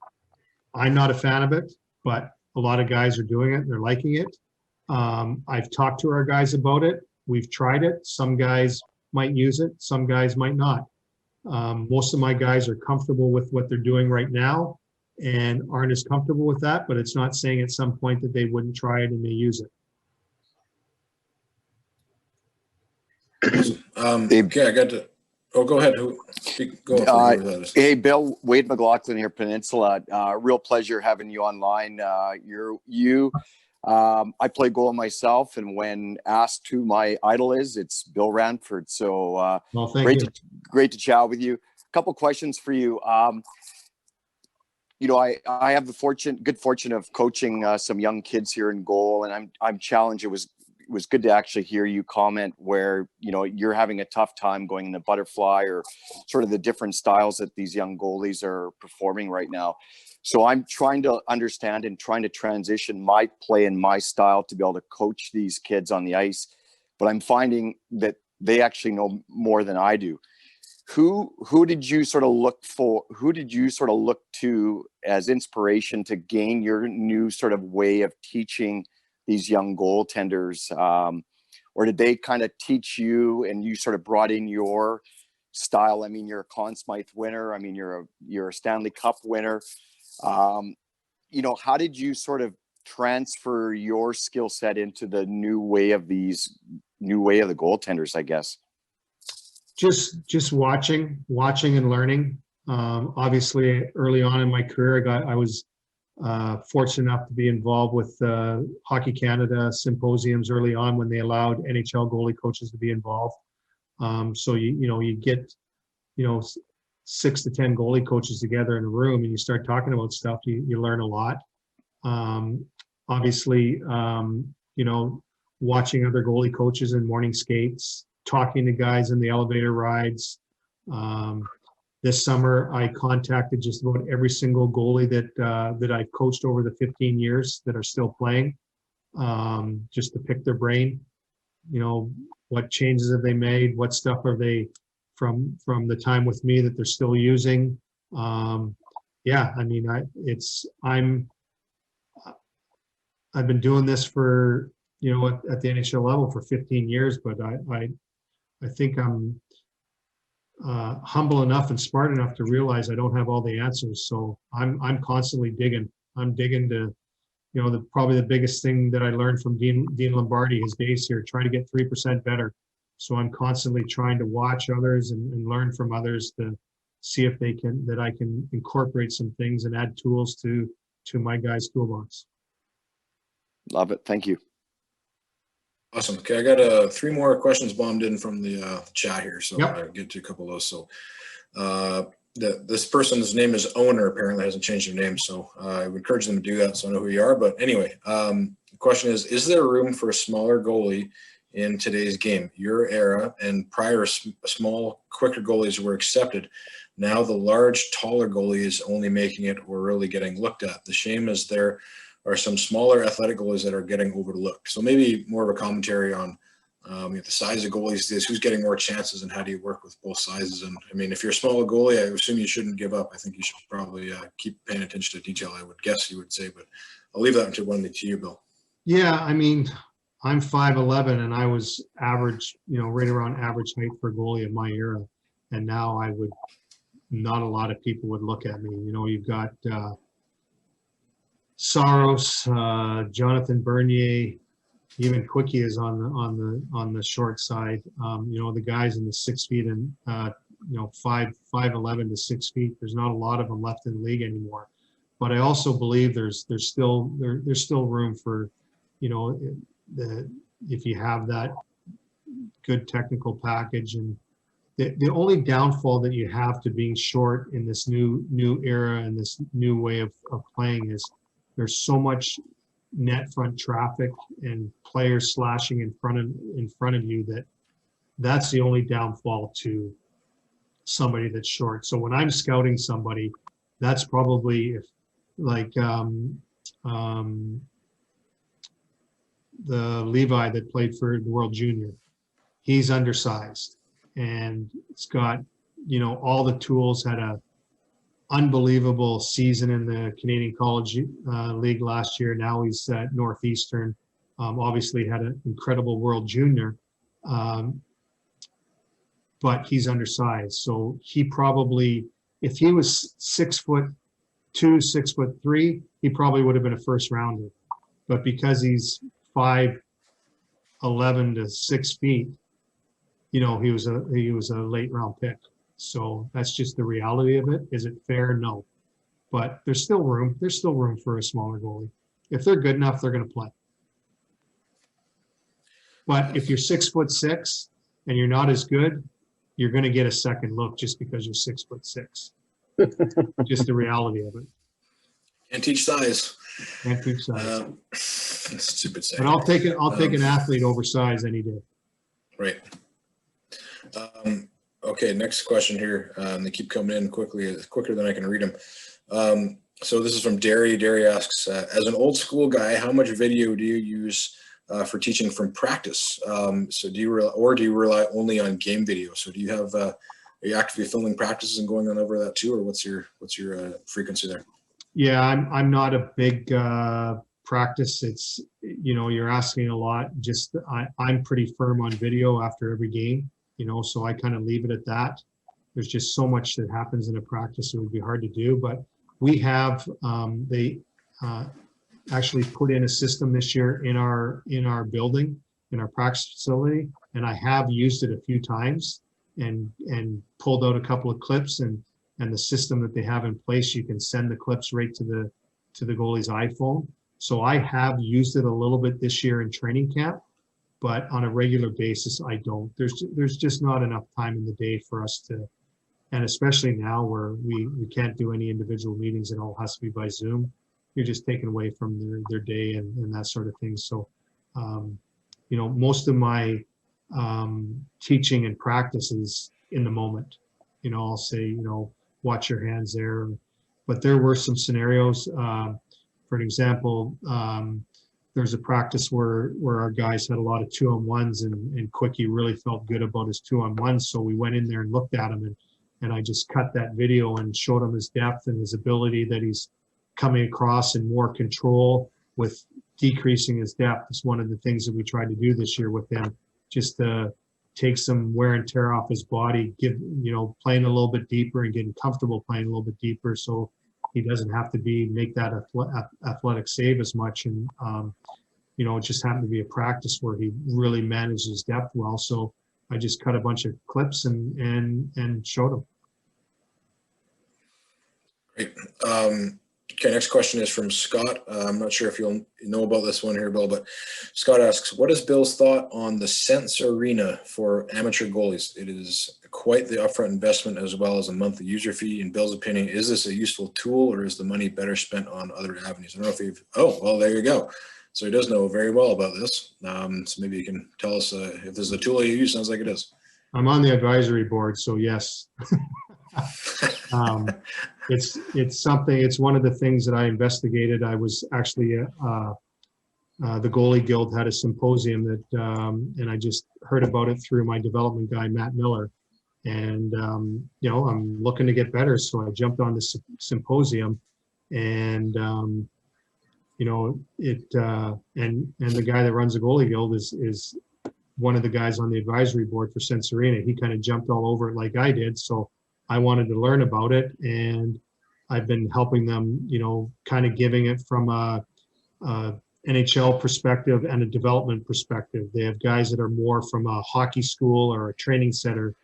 I'm not a fan of it, but a lot of guys are doing it. They're liking it. I've talked to our guys about it. We've tried it. Some guys might use it. Some guys might not. Most of my guys are comfortable with what they're doing right now and aren't as comfortable with that, but it's not saying at some point that they wouldn't try it and may use it. Okay, I got to. Oh, go ahead. Hey, Bill, Wade McLaughlin here, Peninsula. Real pleasure having you online. I play goal myself, and when asked who my idol is, it's Bill Ranford. So great to chat with you. A couple questions for you. I have the good fortune of coaching some young kids here in goal, and I'm challenged. It was good to actually hear you comment where, you're having a tough time going in the butterfly or sort of the different styles that these young goalies are performing right now. So I'm trying to understand and trying to transition my play and my style to be able to coach these kids on the ice. But I'm finding that they actually know more than I do. Who did you sort of look to as inspiration to gain your new sort of way of teaching these young goaltenders, or did they kind of teach you and you sort of brought in your style? I mean, you're a Conn Smythe winner. I mean, you're a Stanley Cup winner. How did you sort of transfer your skill set into the new way of the goaltenders, I guess? Just watching and learning. Obviously, early on in my career, I was fortunate enough to be involved with Hockey Canada symposiums early on when they allowed NHL goalie coaches to be involved. So you get 6 to 10 goalie coaches together in a room and you start talking about stuff. You learn a lot. Obviously, watching other goalie coaches in morning skates, talking to guys in the elevator rides. This summer, I contacted just about every single goalie that I've coached over the 15 years that are still playing, just to pick their brain. What changes have they made? What stuff are they from the time with me that they're still using? yeah, I mean, I've been doing this for, you know, at the NHL level for 15 years, but I think I'm humble enough and smart enough to realize I don't have all the answers. So I'm constantly digging. I'm digging to, you know, probably the biggest thing that I learned from Dean Lombardi, his days here, try to get 3% better. So I'm constantly trying to watch others and learn from others to see if I can incorporate some things and add tools to my guys' toolbox. Love it. Thank you. Awesome. Okay, I got 3 more questions bombed in from the chat here, so Yep. I'll get to a couple of those. So this person's name is Owner, apparently hasn't changed their name, so I would encourage them to do that so I know who you are. But anyway, the question is there room for a smaller goalie in today's game? Your era and prior small, quicker goalies were accepted. Now the large, taller goalie is only making it or really getting looked at. The shame is there are some smaller athletic goalies that are getting overlooked. So maybe more of a commentary on the size of goalies, who's getting more chances, and how do you work with both sizes? And I mean, if you're a smaller goalie, I assume you shouldn't give up. I think you should probably keep paying attention to detail, I would guess you would say, but I'll leave that to you, Bill. Yeah, I mean, I'm 5'11", and I was average, you know, right around average height for goalie of my era. And now not a lot of people would look at me. You know, you've got Saros, Jonathan Bernier, even Quickie is on the short side. You know, the guys in the 6 feet and you know, 5'11" to 6 feet. There's not a lot of them left in the league anymore. But I also believe there's still room for, you know, if you have that good technical package. And the only downfall that you have to being short in this new era and this new way of playing is there's so much net front traffic and players slashing in front of you that's the only downfall to somebody that's short. So when I'm scouting somebody, that's probably if like the Levi that played for the World Junior, he's undersized and it's got, you know, all the tools, had a unbelievable season in the Canadian College League last year. Now he's at Northeastern. Obviously had an incredible World Junior, but he's undersized. So he probably, if he was 6'2", 6'3", he probably would have been a first rounder. But because he's 5'11" to 6 feet, you know, he was a late round pick. So that's just the reality of it. Is it fair? No. But there's still room. There's still room for a smaller goalie. If they're good enough, they're going to play. But if you're 6'6" and you're not as good, you're going to get a second look just because you're 6'6". Just the reality of it. Can't teach size. Can't teach size. Stupid saying. But I'll take an athlete over size any day. Right. Okay, next question here. They keep coming in quicker than I can read them. So this is from Derry. Derry asks, as an old school guy, how much video do you use for teaching from practice? So do you rely only on game video? So do you have, are you actively filming practices and going on over that too, or what's your frequency there? Yeah, I'm not a big practice. It's, you know, you're asking a lot. Just I'm pretty firm on video after every game, you know, so I kind of leave it at that. There's just so much that happens in a practice, it would be hard to do. But we have they actually put in a system this year in our building, in our practice facility, and I have used it a few times and pulled out a couple of clips, and the system that they have in place, you can send the clips right to the goalie's iPhone. So I have used it a little bit this year in training camp, but on a regular basis, I don't. There's just not enough time in the day for us to, and especially now where we can't do any individual meetings, it all has to be by Zoom. You're just taken away from their day and that sort of thing. So, you know, most of my teaching and practice is in the moment. You know, I'll say, you know, watch your hands there. But there were some scenarios. For an example, there's a practice where our guys had a lot of 2-on-1s, and Quickie really felt good about his 2-on-1s. So we went in there and looked at him, and I just cut that video and showed him his depth and his ability that he's coming across in more control with decreasing his depth. It's one of the things that we tried to do this year with him, just to take some wear and tear off his body, playing a little bit deeper and getting comfortable playing a little bit deeper, so he doesn't have to make that athletic save as much. And it just happened to be a practice where he really managed his depth well. So I just cut a bunch of clips and showed him. Great. Okay, next question is from Scott. I'm not sure if you'll know about this one here, Bill, but Scott asks, what is Bill's thought on the Sense Arena for amateur goalies? It is quite the upfront investment as well as a monthly user fee. In Bill's opinion, is this a useful tool or is the money better spent on other avenues? I don't know if you've, oh, well, there you go. So he does know very well about this. So maybe you can tell us if this is a tool you use. Sounds like it is. I'm on the advisory board, so yes. It's something, it's one of the things that I investigated. I was actually, the Goalie Guild had a symposium that, and I just heard about it through my development guy, Matt Miller. And, I'm looking to get better. So I jumped on this symposium and, and the guy that runs the Goalie Guild is one of the guys on the advisory board for Sense Arena. He kind of jumped all over it like I did. So I wanted to learn about it, and I've been helping them, kind of giving it from a NHL perspective and a development perspective. They have guys that are more from a hockey school or a training center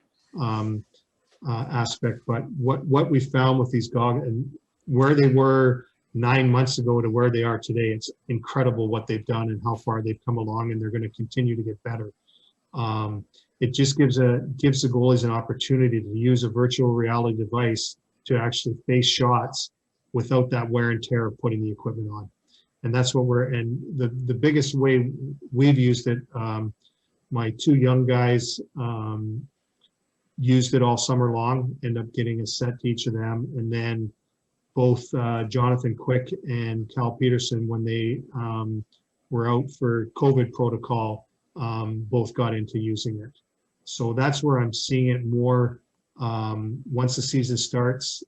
aspect. But what we found with these goggles and where they were 9 months ago to where they are today, it's incredible what they've done and how far they've come along, and they're going to continue to get better. It just gives the goalies an opportunity to use a virtual reality device to actually face shots without that wear and tear of putting the equipment on. And that's what and the biggest way we've used it, my two young guys used it all summer long, end up getting a set to each of them. And then both Jonathan Quick and Cal Peterson, when they were out for COVID protocol, both got into using it. So that's where I'm seeing it more once the season starts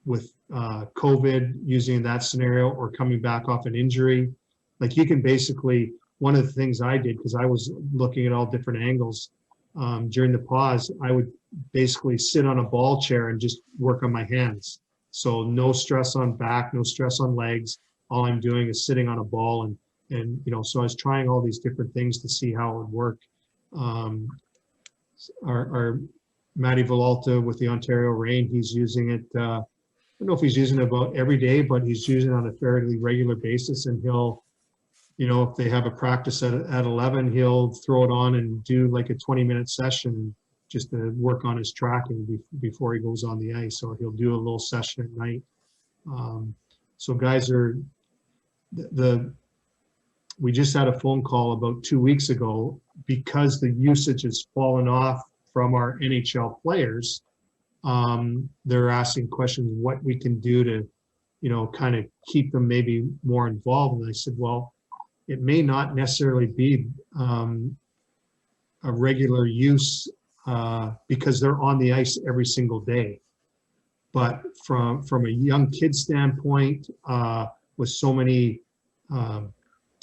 with COVID, using that scenario or coming back off an injury. Like you can basically, one of the things I did, because I was looking at all different angles during the pause, I would basically sit on a ball chair and just work on my hands. So no stress on back, no stress on legs. All I'm doing is sitting on a ball and so I was trying all these different things to see how it would work. Our Matty Villalta with the Ontario Reign, he's using it, I don't know if he's using it about every day, but he's using it on a fairly regular basis. And he'll, if they have a practice at 11, he'll throw it on and do like a 20-minute session just to work on his tracking before he goes on the ice. Or he'll do a little session at night. So guys we just had a phone call about 2 weeks ago because the usage has fallen off from our NHL players. They're asking questions, what we can do to, kind of keep them maybe more involved. And I said, well, it may not necessarily be a regular use because they're on the ice every single day. But from a young kid standpoint, with so many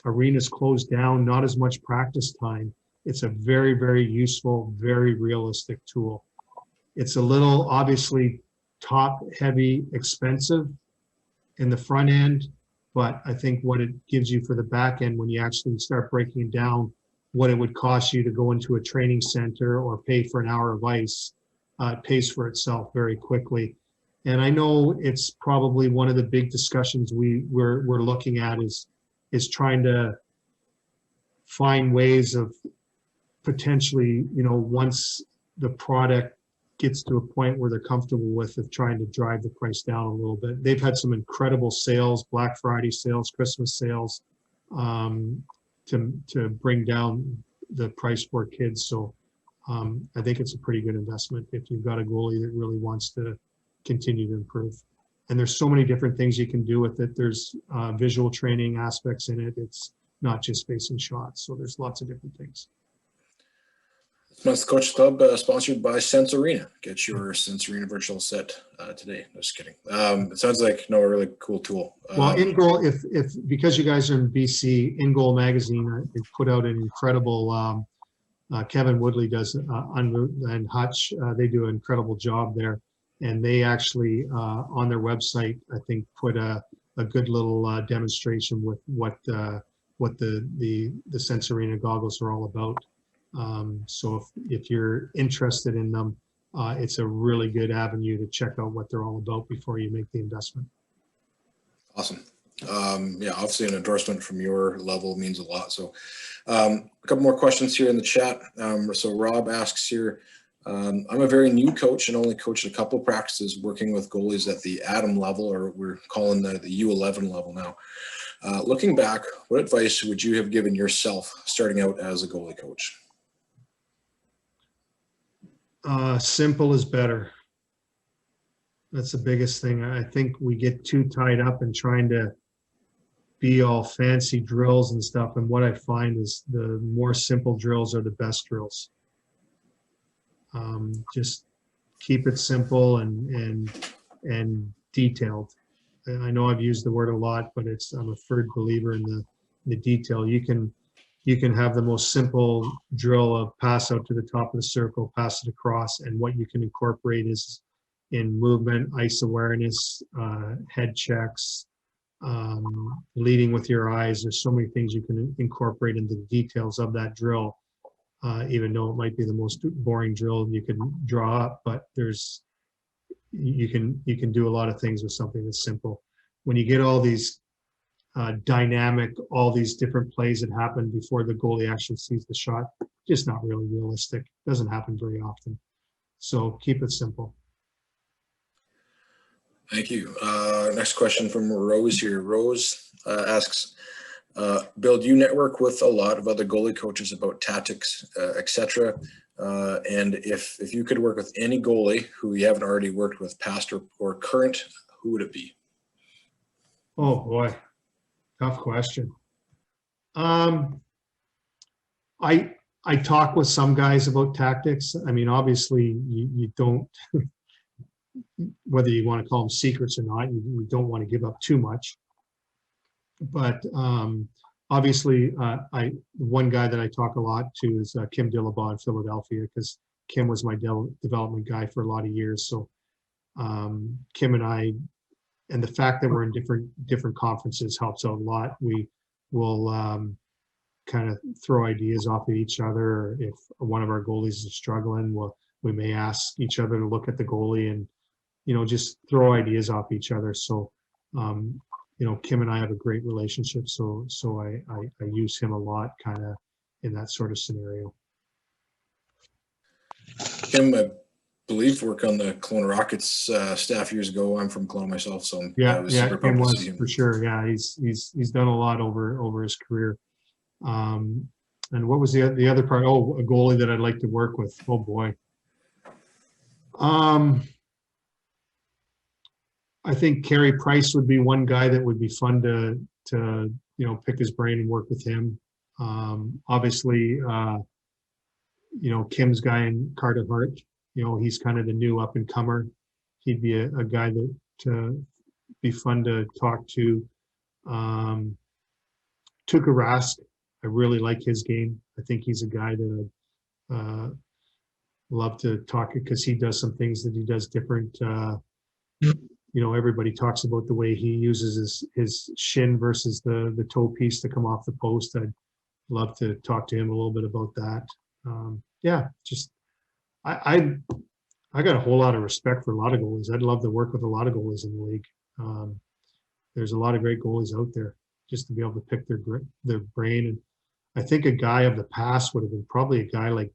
arenas closed down, not as much practice time, it's a very, very useful, very realistic tool. It's a little obviously top heavy, expensive in the front end, but I think what it gives you for the back end, when you actually start breaking down what it would cost you to go into a training center or pay for an hour of ice, it pays for itself very quickly. And I know it's probably one of the big discussions we're looking at is trying to find ways of potentially, once the product gets to a point where they're comfortable with, of trying to drive the price down a little bit. They've had some incredible sales, Black Friday sales, Christmas sales, to bring down the price for kids. So I think it's a pretty good investment if you've got a goalie that really wants to continue to improve. And there's so many different things you can do with it. There's visual training aspects in it. It's not just facing shots. So there's lots of different things. Month's Coach Club sponsored by Sense Arena. Get your Sense Arena virtual set today. No, just kidding. It sounds like a really cool tool. Well, In Goal, if because you guys are in BC, In Goal magazine put out an incredible. Kevin Woodley does and Hutch. They do an incredible job there, and they actually on their website, I think, put a good little demonstration with what the Sense Arena goggles are all about. So if you're interested in them, it's a really good avenue to check out what they're all about before you make the investment. Awesome. Yeah, obviously an endorsement from your level means a lot. So a couple more questions here in the chat. So Rob asks here, I'm a very new coach and only coached a couple practices working with goalies at the Adam level, or we're calling the U11 level now. Looking back, what advice would you have given yourself starting out as a goalie coach? Simple is better. That's the biggest thing. I think we get too tied up in trying to be all fancy drills and stuff. And what I find is the more simple drills are the best drills. Just keep it simple and detailed. I know I've used the word a lot, but I'm a firm believer in the detail. You can have the most simple drill of pass out to the top of the circle, pass it across, and what you can incorporate is in movement, ice awareness, head checks, leading with your eyes. There's so many things you can incorporate into the details of that drill, even though it might be the most boring drill you can draw up, but you can do a lot of things with something that's simple. When you get all these dynamic, all these different plays that happen before the goalie actually sees the shot, just not really realistic. Doesn't happen very often. So keep it simple. Thank you. Next question from Rose here. Rose asks, Bill, do you network with a lot of other goalie coaches about tactics, etc.? And if you could work with any goalie who you haven't already worked with, past or current, who would it be? Oh boy, tough question. I talk with some guys about tactics. I mean, obviously you don't, whether you want to call them secrets or not, you don't want to give up too much. But obviously, one guy that I talk a lot to is Kim Dillabaugh in Philadelphia, because Kim was my development guy for a lot of years. So Kim and I, and the fact that we're in different conferences helps out a lot. We will kind of throw ideas off at each other. If one of our goalies is struggling, we may ask each other to look at the goalie and just throw ideas off each other. So Kim and I have a great relationship. So I use him a lot, kind of in that sort of scenario. Kim, I believe, worked on the Kelowna Rockets staff years ago. I'm from Kelowna myself, so yeah, super Kim pumped to was see him. for sure. Yeah, he's done a lot over his career. And what was the other part? Oh, a goalie that I'd like to work with. Oh boy. I think Carey Price would be one guy that would be fun to pick his brain and work with him. Obviously, Kim's guy in Carter Hart. He's kind of the new up and comer. He'd be a guy that be fun to talk to. Tuukka Rask, I really like his game. I think he's a guy that I'd love to talk to, because he does some things that he does different. Everybody talks about the way he uses his shin versus the toe piece to come off the post. I'd love to talk to him a little bit about that. I got a whole lot of respect for a lot of goalies. I'd love to work with a lot of goalies in the league. There's a lot of great goalies out there, just to be able to pick their brain. And I think a guy of the past would have been probably a guy like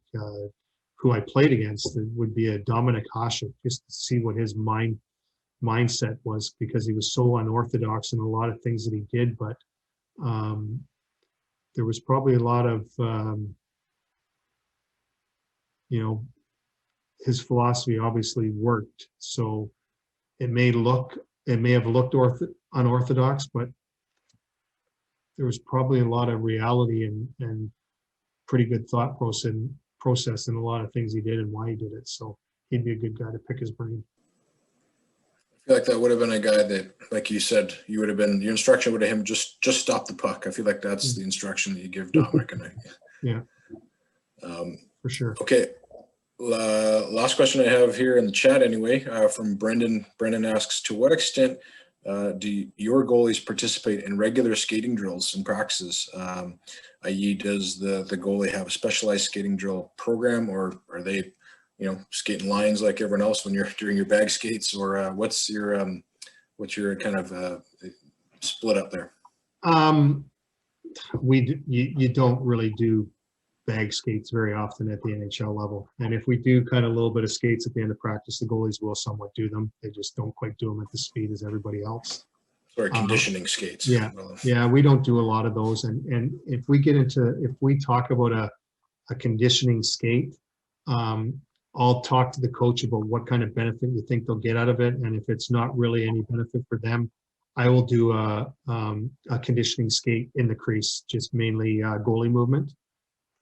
who I played against. It would be a Dominic Hasek, just to see what his mindset was, because he was so unorthodox in a lot of things that he did. But there was probably a lot of his philosophy obviously worked. So it may have looked unorthodox, but there was probably a lot of reality and pretty good thought process in a lot of things he did and why he did it. So he'd be a good guy to pick his brain. I feel like that would have been a guy that, like you said, you would have been, your instruction would have him just stop the puck. I feel like that's the instruction that you give Dominic. And Yeah, for sure. Okay. Last question I have here in the chat anyway, from Brendan. Brendan asks, to what extent do your goalies participate in regular skating drills and practices? I.e., does the goalie have a specialized skating drill program, or are they, skating lines like everyone else when you're doing your bag skates, or what's your kind of split up there? You don't really do bag skates very often at the NHL level. And if we do kind of a little bit of skates at the end of practice, the goalies will somewhat do them. They just don't quite do them at the speed as everybody else. Or conditioning skates. Yeah, we don't do a lot of those. And if we talk about a conditioning skate, I'll talk to the coach about what kind of benefit you think they'll get out of it. And if it's not really any benefit for them, I will do a conditioning skate in the crease, just mainly goalie movement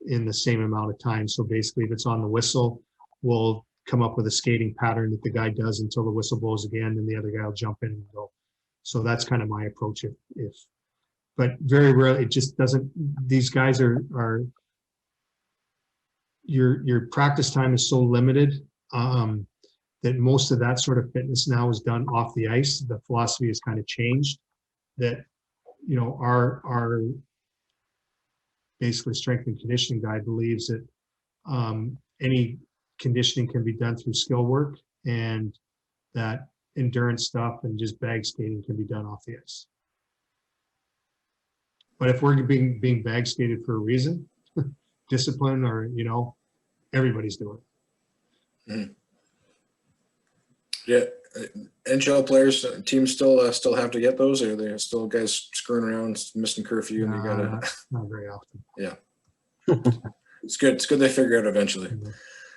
in the same amount of time. So basically, if it's on the whistle, we'll come up with a skating pattern that the guy does until the whistle blows again, and the other guy will jump in and go. So that's kind of my approach. But very rarely, it just doesn't. These guys are your practice time is so limited that most of that sort of fitness now is done off the ice. The philosophy has kind of changed. That our basically strength and conditioning guy believes that any conditioning can be done through skill work, and that endurance stuff and just bag skating can be done off the ice. But if we're being bag skated for a reason, discipline, or everybody's doing it. Mm-hmm. Yeah, NHL players, teams still have to get those, or are there still guys screwing around, missing curfew, and you gotta? Not very often. Yeah, it's good. It's good they figure it out eventually.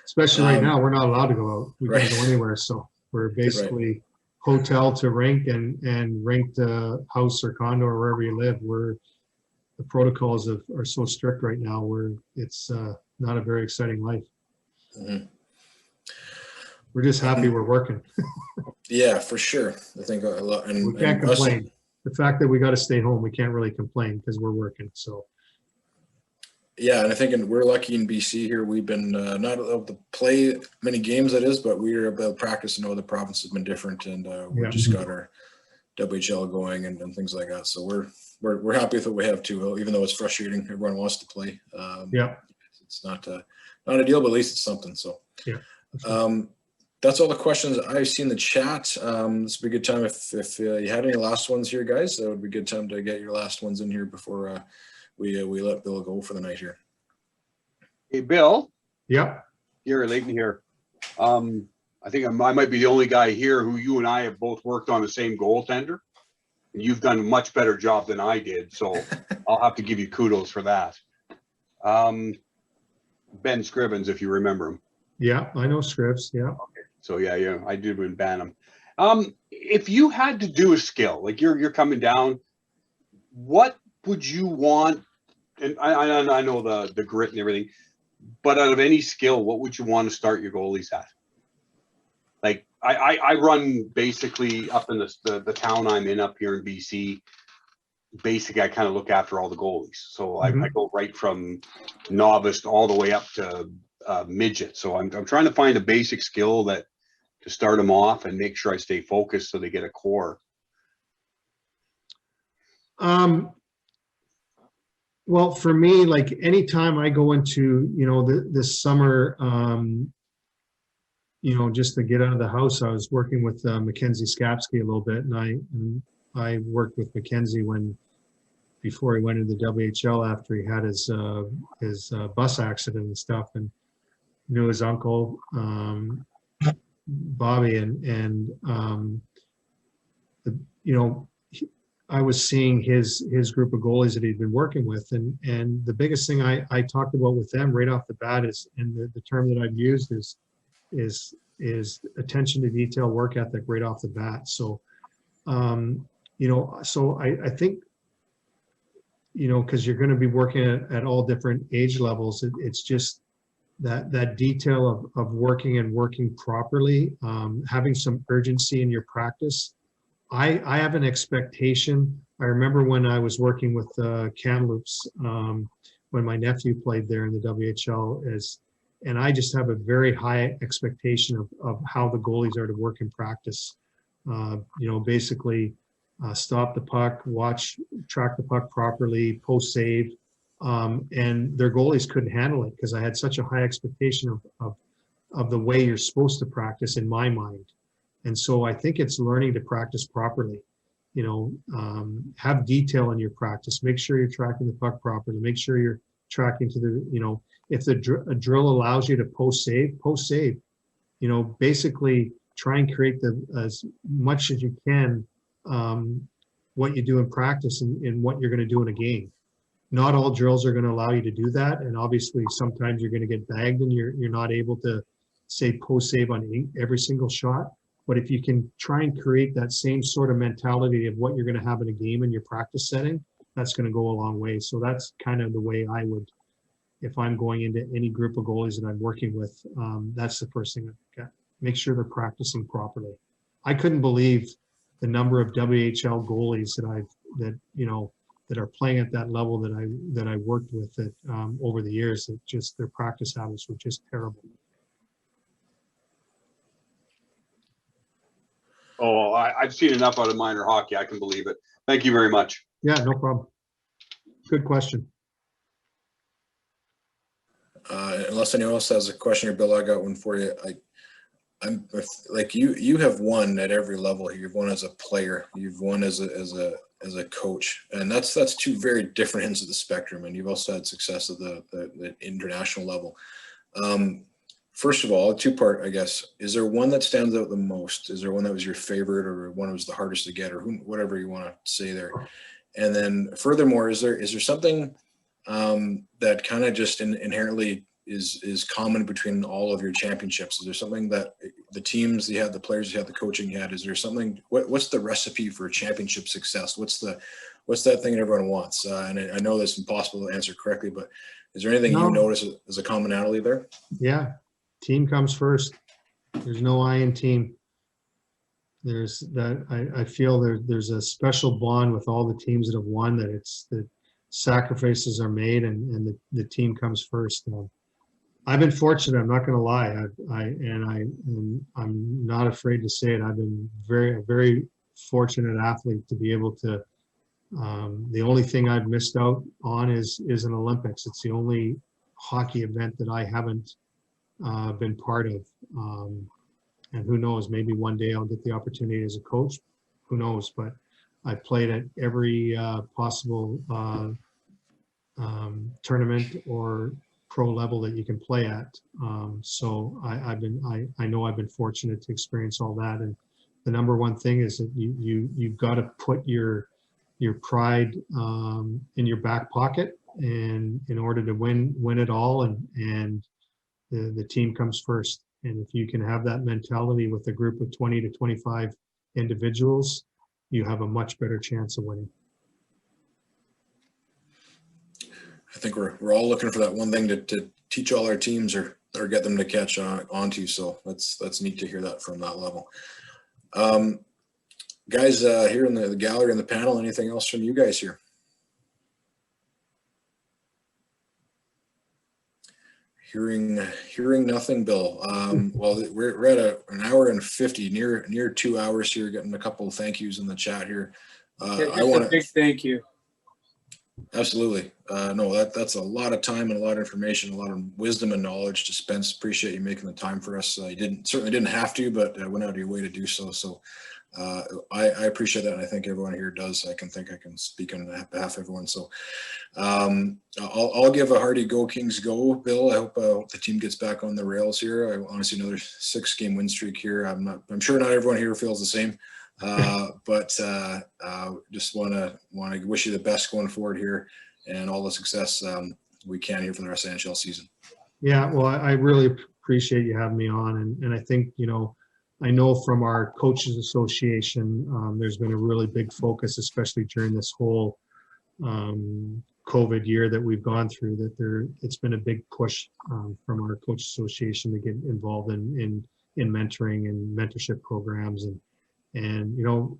Especially right now, we're not allowed to go out. We right. can't go anywhere, so we're basically hotel to rink and rink to house or condo or wherever you live. The protocols are so strict right now. It's not a very exciting life. Mm-hmm. We're just happy we're working. Yeah, for sure. I think a lot. And we can't complain. The fact that we got to stay home, we can't really complain because we're working. So. Yeah, and I think we're lucky in BC here. We've been not able to play many games, that is, but we're able to practice. And all the province has been different, and we just got our WHL going and things like that. So we're happy with what we have too, even though it's frustrating. Everyone wants to play. It's not ideal, but at least it's something. So that's all the questions I've seen in the chat. This would be a good time if you had any last ones here, guys. That would be a good time to get your last ones in here before we let Bill go for the night here. Hey, Bill. Yeah. Gary Layton here. I think I might be the only guy here who you and I have both worked on the same goaltender. And you've done a much better job than I did, so I'll have to give you kudos for that. Ben Scrivens, if you remember him. Yeah, I know Scrivs. Yeah. Okay. So yeah, I did win Bantam. If you had to do a skill, like you're coming down, what would you want? And I know the grit and everything, but out of any skill, what would you want to start your goalies at? Like I run basically up in the town I'm in up here in BC. Basically, I kind of look after all the goalies. So I go right from novice all the way up to midget. So I'm trying to find a basic skill to start them off and make sure I stay focused so they get a core. Well, for me, like anytime I go into, this summer, just to get out of the house, I was working with Mackenzie Skapsky a little bit, and I worked with Mackenzie before he went into the WHL after he had his bus accident and stuff, and knew his uncle, Bobby, and I was seeing his group of goalies that he'd been working with, and the biggest thing I talked about with them right off the bat is, and the term that I've used is attention to detail, work ethic right off the bat. So, so I think, because you're going to be working at all different age levels, it's just that detail of working and working properly, having some urgency in your practice. I have an expectation. I remember when I was working with Kamloops, when my nephew played there in the WHL, and I just have a very high expectation of how the goalies are to work in practice. Basically stop the puck, track the puck properly, post save. And their goalies couldn't handle it because I had such a high expectation of the way you're supposed to practice in my mind. And so I think it's learning to practice properly. Have detail in your practice. Make sure you're tracking the puck properly. Make sure you're tracking to the, if a drill allows you to post save, basically try and create as much as you can what you do in practice and what you're going to do in a game. Not all drills are going to allow you to do that. And obviously sometimes you're going to get bagged and you're not able to say post save on every single shot. But if you can try and create that same sort of mentality of what you're going to have in a game in your practice setting, that's going to go a long way. So that's kind of the way I would, if I'm going into any group of goalies that I'm working with, that's the first thing I look at. Make sure they're practicing properly. I couldn't believe the number of WHL goalies that are playing at that level that I worked with over the years. That just their practice habits were just terrible. Oh, I've seen enough out of minor hockey. I can believe it. Thank you very much. Yeah, no problem. Good question. Unless anyone else has a question here, Bill, I got one for you. I'm like you have won at every level here. You've won as a player. You've won as a coach, and that's two very different ends of the spectrum. And you've also had success at the international level. First of all, a two-part, I guess. Is there one that stands out the most? Is there one that was your favorite, or one that was the hardest to get, or whatever you want to say there? And then, furthermore, is there something that kind of just inherently is common between all of your championships? Is there something that the teams you had, the players you had, the coaching you had? Is there something? What's the recipe for championship success? What's that thing that everyone wants? And I know that's impossible to answer correctly, but is there anything you notice as a commonality there? Yeah. Team comes first. There's no I in team. There's that. I feel there's a special bond with all the teams that have won, that sacrifices are made and the team comes first. I've been fortunate. I'm not going to lie. I'm not afraid to say it. I've been a very fortunate athlete to be able to. The only thing I've missed out on is an Olympics. It's the only hockey event that I haven't been part of, and who knows, maybe one day I'll get the opportunity as a coach, who knows, but I played at every possible tournament or pro level that you can play at, so I know I've been fortunate to experience all that. And the number one thing is that you've got to put your pride in your back pocket, and in order to win it all, and the team comes first. And if you can have that mentality with a group of 20 to 25 individuals, you have a much better chance of winning. I think we're all looking for that one thing to teach all our teams or get them to catch onto. So that's neat to hear that from that level. Guys, here in the gallery and the panel, anything else from you guys here? Hearing nothing, Bill. Well, we're at an hour and 50, near 2 hours here, getting a couple of thank yous in the chat here. I want a big thank you. Absolutely. No, that's a lot of time and a lot of information, a lot of wisdom and knowledge to spend. Appreciate you making the time for us. You certainly didn't have to, but went out of your way to do so. So I appreciate that, and I think everyone here does. I can speak on behalf of everyone. So I'll give a hearty go Kings go, Bill. I hope the team gets back on the rails here. I want to see another 6-game win streak here. I'm sure not everyone here feels the same, but just want to wish you the best going forward here and all the success we can here for the rest of the NHL season. Yeah, well, I really appreciate you having me on, and I think I know from our Coaches Association, there's been a really big focus, especially during this whole COVID year that we've gone through, that it's been a big push from our coach association to get involved in mentoring and mentorship programs. And you know,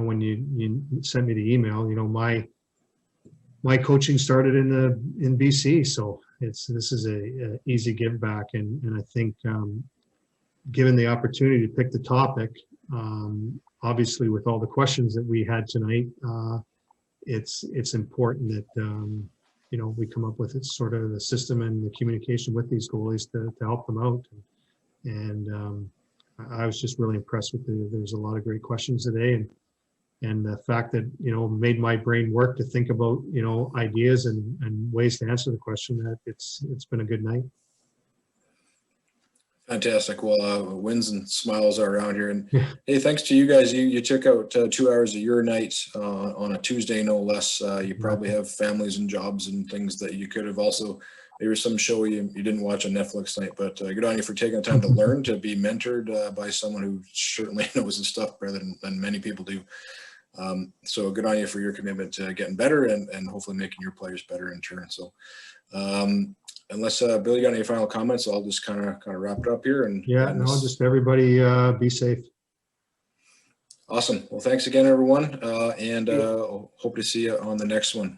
when you sent me the email, you know, my coaching started in BC, so this is a easy give back, and I think given the opportunity to pick the topic, obviously with all the questions that we had tonight, it's important that you know, we come up with it sort of the system and the communication with these goalies to help them out. And I was just really impressed with there's a lot of great questions today, and the fact that, you know, made my brain work to think about, you know, ideas and ways to answer the question. That it's been a good night. Fantastic. Well, wins and smiles are around here. And hey, thanks to you guys. You took out 2 hours of your night on a Tuesday, no less. You probably have families and jobs and things that you could have also, there was some show you didn't watch on Netflix tonight, but good on you for taking the time to learn, to be mentored by someone who certainly knows his stuff better than many people do. So good on you for your commitment to getting better and hopefully making your players better in turn. So unless Bill, you got any final comments, I'll just kind of wrap it up here. And just everybody be safe. Awesome. Well, thanks again, everyone, and hope to see you on the next one.